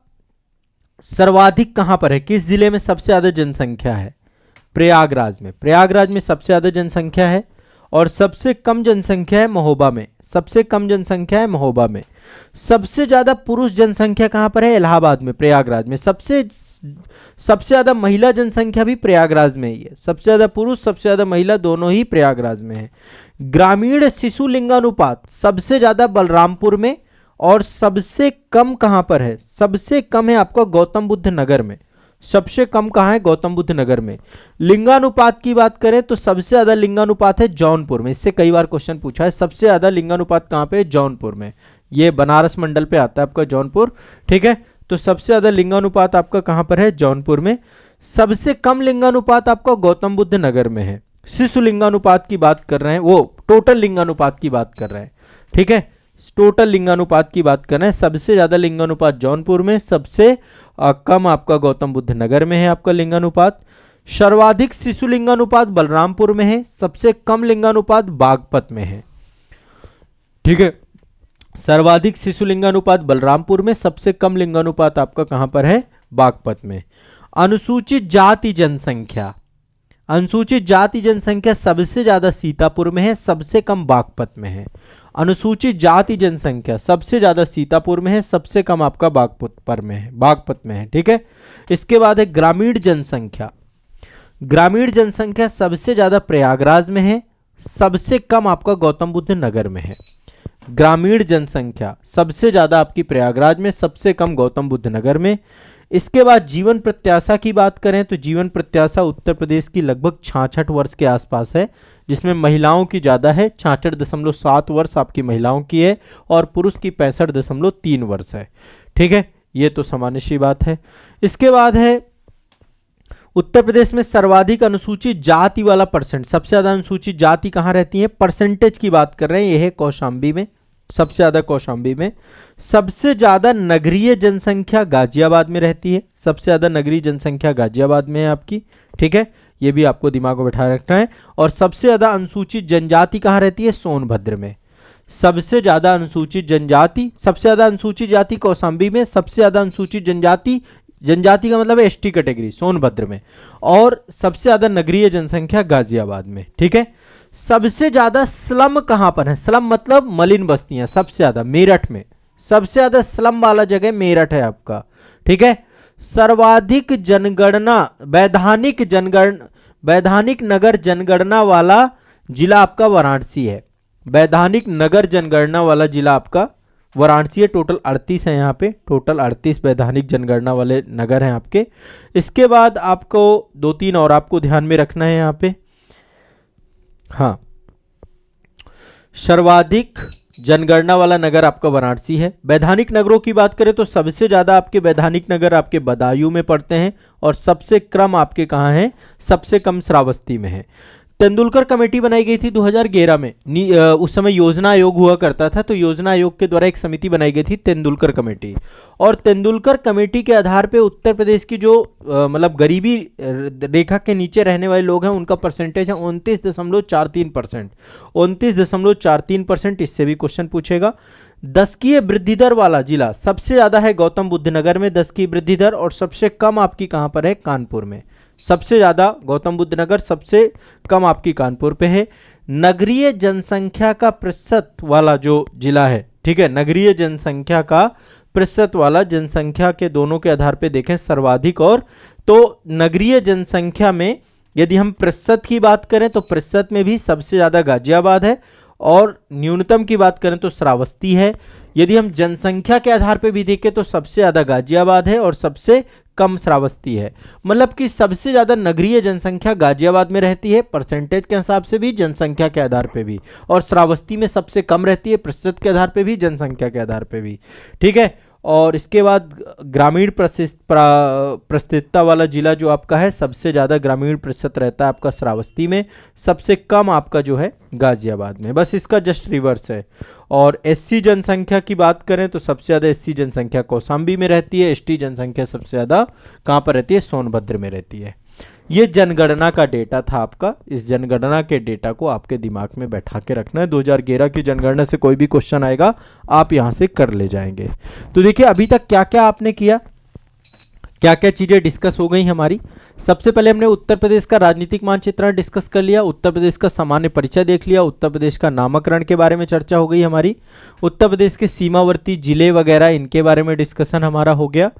सर्वाधिक कहां पर है, किस जिले में सबसे ज्यादा जनसंख्या है, प्रयागराज में, प्रयागराज में सबसे ज्यादा जनसंख्या है और सबसे कम जनसंख्या है महोबा में, सबसे कम जनसंख्या है महोबा में। सबसे ज्यादा पुरुष जनसंख्या कहां पर है इलाहाबाद में, प्रयागराज में। सबसे ज्यादा महिला जनसंख्या भी प्रयागराज में ही है, सबसे ज्यादा पुरुष सबसे ज्यादा महिला दोनों ही प्रयागराज में है। ग्रामीण शिशु लिंगानुपात सबसे ज्यादा बलरामपुर में और सबसे कम कहां पर है, सबसे कम है आपका गौतम बुद्ध नगर में, सबसे कम कहां है गौतम बुद्ध नगर में। लिंगानुपात की बात करें तो सबसे ज्यादा लिंगानुपात है जौनपुर में, इससे कई बार क्वेश्चन पूछा है, सबसे ज्यादा लिंगानुपात कहां पे है जौनपुर में, ये बनारस मंडल पे आता है आपका जौनपुर, ठीक है। तो सबसे ज्यादा लिंगानुपात आपका कहां पर है जौनपुर में, सबसे कम लिंगानुपात आपका गौतम बुद्ध नगर में है। शिशु लिंगानुपात की बात कर रहे हैं, वो टोटल लिंगानुपात की बात कर रहे हैं, ठीक है, टोटल लिंगानुपात की बात कर रहे हैं। सबसे ज्यादा लिंगानुपात जौनपुर में, सबसे कम आपका गौतम बुद्ध नगर में है आपका लिंगानुपात। सर्वाधिक शिशु लिंगानुपात बलरामपुर में है, सबसे कम लिंगानुपात बागपत में है, ठीक है। सर्वाधिक शिशु लिंगानुपात बलरामपुर में, सबसे कम लिंगानुपात आपका कहां पर है बागपत में। अनुसूचित जाति जनसंख्या, अनुसूचित जाति जनसंख्या सबसे ज्यादा सीतापुर में है, सबसे कम बागपत में है। अनुसूचित जाति जनसंख्या सबसे ज्यादा सीतापुर में है, सबसे कम आपका बागपत में है, ठीक है। इसके बाद है ग्रामीण जनसंख्या, ग्रामीण जनसंख्या सबसे ज्यादा प्रयागराज में है, सबसे कम आपका गौतम बुद्ध नगर में है। ग्रामीण जनसंख्या सबसे ज्यादा आपकी प्रयागराज में, सबसे कम गौतम बुद्ध नगर में। इसके बाद जीवन प्रत्याशा की बात करें तो जीवन प्रत्याशा उत्तर प्रदेश की लगभग 66 वर्ष के आसपास है, जिसमें महिलाओं की ज्यादा है, 66.7 वर्ष आपकी महिलाओं की है और पुरुष की 65.3 वर्ष है, ठीक है। ये तो सामान्य सी बात है। इसके बाद है उत्तर प्रदेश में सर्वाधिक अनुसूचित जाति वाला परसेंट, सबसे ज्यादा अनुसूचित जाति कहां रहती है, परसेंटेज की बात कर रहे हैं, यह है कौशाम्बी में, सबसे ज्यादा कौशाम्बी में। सबसे ज्यादा नगरीय जनसंख्या गाजियाबाद में रहती है, सबसे ज्यादा नगरीय जनसंख्या गाजियाबाद में है आपकी, ठीक है, ये भी आपको दिमाग में बैठाए रखना है। और सबसे ज्यादा अनुसूचित जनजाति कहां रहती है सोनभद्र में, सबसे ज्यादा अनुसूचित जनजाति, सबसे ज्यादा अनुसूचित जाति कौशाम्बी में, सबसे ज्यादा अनुसूचित जनजाति, जनजाति का मतलब है एसटी कैटेगरी, सोनभद्र में, और सबसे ज्यादा नगरीय जनसंख्या गाजियाबाद में। ठीक है, सबसे ज्यादा स्लम कहां पर है? स्लम मतलब मलिन बस्तियां, सबसे ज्यादा मेरठ में, सबसे ज्यादा स्लम वाला जगह मेरठ है आपका। ठीक है, सर्वाधिक जनगणना, वैधानिक नगर जनगणना वाला जिला आपका वाराणसी है। वैधानिक नगर जनगणना वाला जिला आपका वाराणसी है। टोटल 38 है यहाँ पे, टोटल 38 वैधानिक जनगणना वाले नगर हैं आपके। इसके बाद आपको 2-3 और आपको ध्यान में रखना है यहाँ पे। हाँ, सर्वाधिक जनगणना वाला नगर आपका वाराणसी है। वैधानिक नगरों की बात करें तो सबसे ज्यादा आपके वैधानिक नगर आपके बदायूं में पड़ते हैं, और सबसे क्रम आपके कहाँ है? सबसे कम श्रावस्ती में है। तेंदुलकर कमेटी बनाई गई थी 2011 में। उस समय योजना आयोग हुआ करता था, तो योजना आयोग के द्वारा एक समिति बनाई गई थी तेंदुलकर कमेटी, और तेंदुलकर कमेटी के आधार पे उत्तर प्रदेश की जो मतलब गरीबी रेखा के नीचे रहने वाले लोग हैं उनका परसेंटेज है 29.43%। 29.43%, इससे भी क्वेश्चन पूछेगा। दशकीय वृद्धि दर वाला जिला सबसे ज्यादा है गौतम बुद्ध नगर में 10 की वृद्धि दर, और सबसे कम आपकी कहां पर है? कानपुर में। सबसे ज्यादा गौतम बुद्ध नगर, सबसे कम आपकी कानपुर पे है। नगरीय जनसंख्या का प्रतिशत वाला जो जिला है, ठीक है, नगरीय जनसंख्या का प्रतिशत वाला, जनसंख्या के दोनों के आधार पे देखें सर्वाधिक, और तो नगरीय जनसंख्या में यदि हम प्रतिशत की बात करें तो प्रतिशत में भी सबसे ज्यादा गाजियाबाद है, और न्यूनतम की बात करें तो श्रावस्ती है। यदि हम जनसंख्या के आधार पे भी देखें तो सबसे ज्यादा गाजियाबाद है और सबसे कम श्रावस्ती है। मतलब कि सबसे ज्यादा नगरीय जनसंख्या गाजियाबाद में रहती है परसेंटेज के हिसाब से भी, जनसंख्या के आधार पे भी, और श्रावस्ती में सबसे कम रहती है प्रतिशत के आधार पे भी, जनसंख्या के आधार पे भी। ठीक है, और इसके बाद ग्रामीण प्रस्थितता वाला जिला जो आपका है, सबसे ज्यादा ग्रामीण प्रतिशत रहता है आपका श्रावस्ती में, सबसे कम आपका जो है गाजियाबाद में। बस इसका जस्ट रिवर्स है। और एससी जनसंख्या की बात करें तो सबसे ज्यादा एससी जनसंख्या कौशाम्बी में रहती है, एसटी जनसंख्या सबसे ज्यादा कहां पर रहती है? सोनभद्र में रहती है। ये जनगणना का डेटा था आपका। इस जनगणना के डेटा को आपके दिमाग में बैठा के रखना है। 2011 की जनगणना से कोई भी क्वेश्चन आएगा आप यहां से कर ले जाएंगे। तो देखिए अभी तक क्या क्या आपने किया, क्या क्या चीजें डिस्कस हो गई हमारी। सबसे पहले हमने उत्तर प्रदेश का राजनीतिक मानचित्रण डिस्कस कर लिया, उत्तर प्रदेश का सामान्य परिचय देख लिया, उत्तर प्रदेश का नामकरण के बारे में चर्चा हो गई हमारी, उत्तर प्रदेश के सीमावर्ती जिले वगैरह इनके बारे में डिस्कशन हमारा हो गया।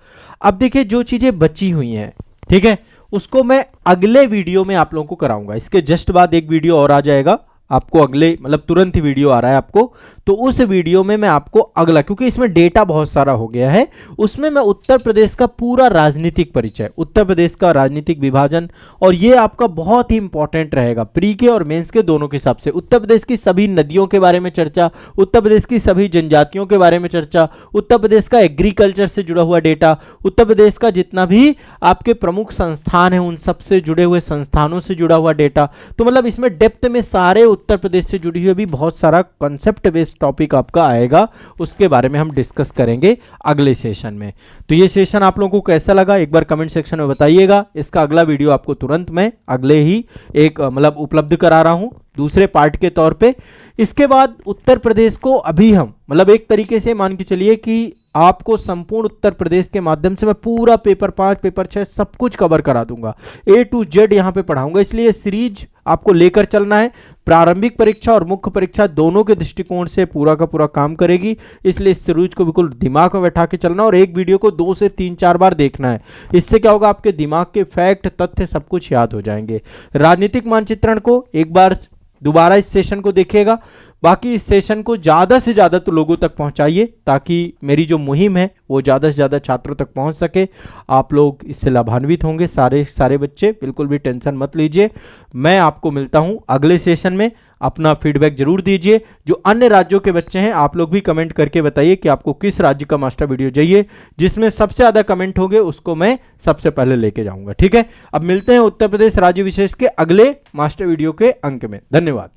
अब देखिए जो चीजें बची हुई हैं, ठीक है, उसको मैं अगले वीडियो में आप लोगों को कराऊंगा। इसके जस्ट बाद एक वीडियो और आ जाएगा आपको, अगले मतलब तुरंत ही वीडियो आ रहा है आपको, तो उस वीडियो में मैं आपको अगला, क्योंकि इसमें डेटा बहुत सारा हो गया है, उसमें मैं उत्तर प्रदेश का पूरा राजनीतिक परिचय, उत्तर प्रदेश का राजनीतिक विभाजन, और ये आपका बहुत ही इंपॉर्टेंट रहेगा प्री के और मेंस के दोनों के हिसाब से। उत्तर प्रदेश की सभी नदियों के बारे में चर्चा, उत्तर प्रदेश की सभी जनजातियों के बारे में चर्चा, उत्तर प्रदेश का एग्रीकल्चर से जुड़ा हुआ डेटा, उत्तर प्रदेश का जितना भी आपके प्रमुख संस्थान है उन सब से जुड़े हुए संस्थानों से जुड़ा हुआ डेटा। तो मतलब इसमें डेप्थ में सारे उत्तर प्रदेश से जुड़ी हुई भी बहुत सारा कॉन्सेप्ट बेस्ड टॉपिक आपका आएगा, उसके बारे में हम डिस्कस करेंगे अगले सेशन में। तो ये सेशन आप लोगों को कैसा लगा एक बार कमेंट सेक्शन में बताइएगा। इसका अगला वीडियो आपको तुरंत मैं अगले ही एक मतलब उपलब्ध करा रहा हूं दूसरे पार्ट के तौर पे। इसके बाद उत्तर प्रदेश को अभी हम मतलब एक तरीके से मान के चलिए कि आपको संपूर्ण उत्तर प्रदेश के माध्यम से मैं पूरा पेपर 5 पेपर 6 सब कुछ कवर करा दूंगा, A to Z यहां पे पढ़ाऊंगा। इसलिए सीरीज आपको लेकर चलना है, प्रारंभिक परीक्षा और मुख्य परीक्षा दोनों के दृष्टिकोण से पूरा का पूरा काम करेगी। इसलिए इस सीरीज को बिल्कुल दिमाग में बैठा के चलना और एक वीडियो को 2 से 3-4 बार देखना है। इससे क्या होगा, आपके दिमाग के फैक्ट तथ्य सब कुछ याद हो जाएंगे। राजनीतिक मानचित्रण को एक बार दोबारा इस सेशन को देखिएगा, बाकी इस सेशन को ज़्यादा से ज़्यादा तो लोगों तक पहुंचाइए ताकि मेरी जो मुहिम है वो ज़्यादा से ज़्यादा छात्रों तक पहुंच सके। आप लोग इससे लाभान्वित होंगे, सारे बच्चे, बिल्कुल भी टेंशन मत लीजिए। मैं आपको मिलता हूं अगले सेशन में। अपना फीडबैक जरूर दीजिए। जो अन्य राज्यों के बच्चे हैं आप लोग भी कमेंट करके बताइए कि आपको किस राज्य का मास्टर वीडियो चाहिए, जिसमें सबसे ज़्यादा कमेंट होंगे उसको मैं सबसे पहले लेके जाऊंगा। ठीक है, अब मिलते हैं उत्तर प्रदेश राज्य विशेष के अगले मास्टर वीडियो के अंक में। धन्यवाद।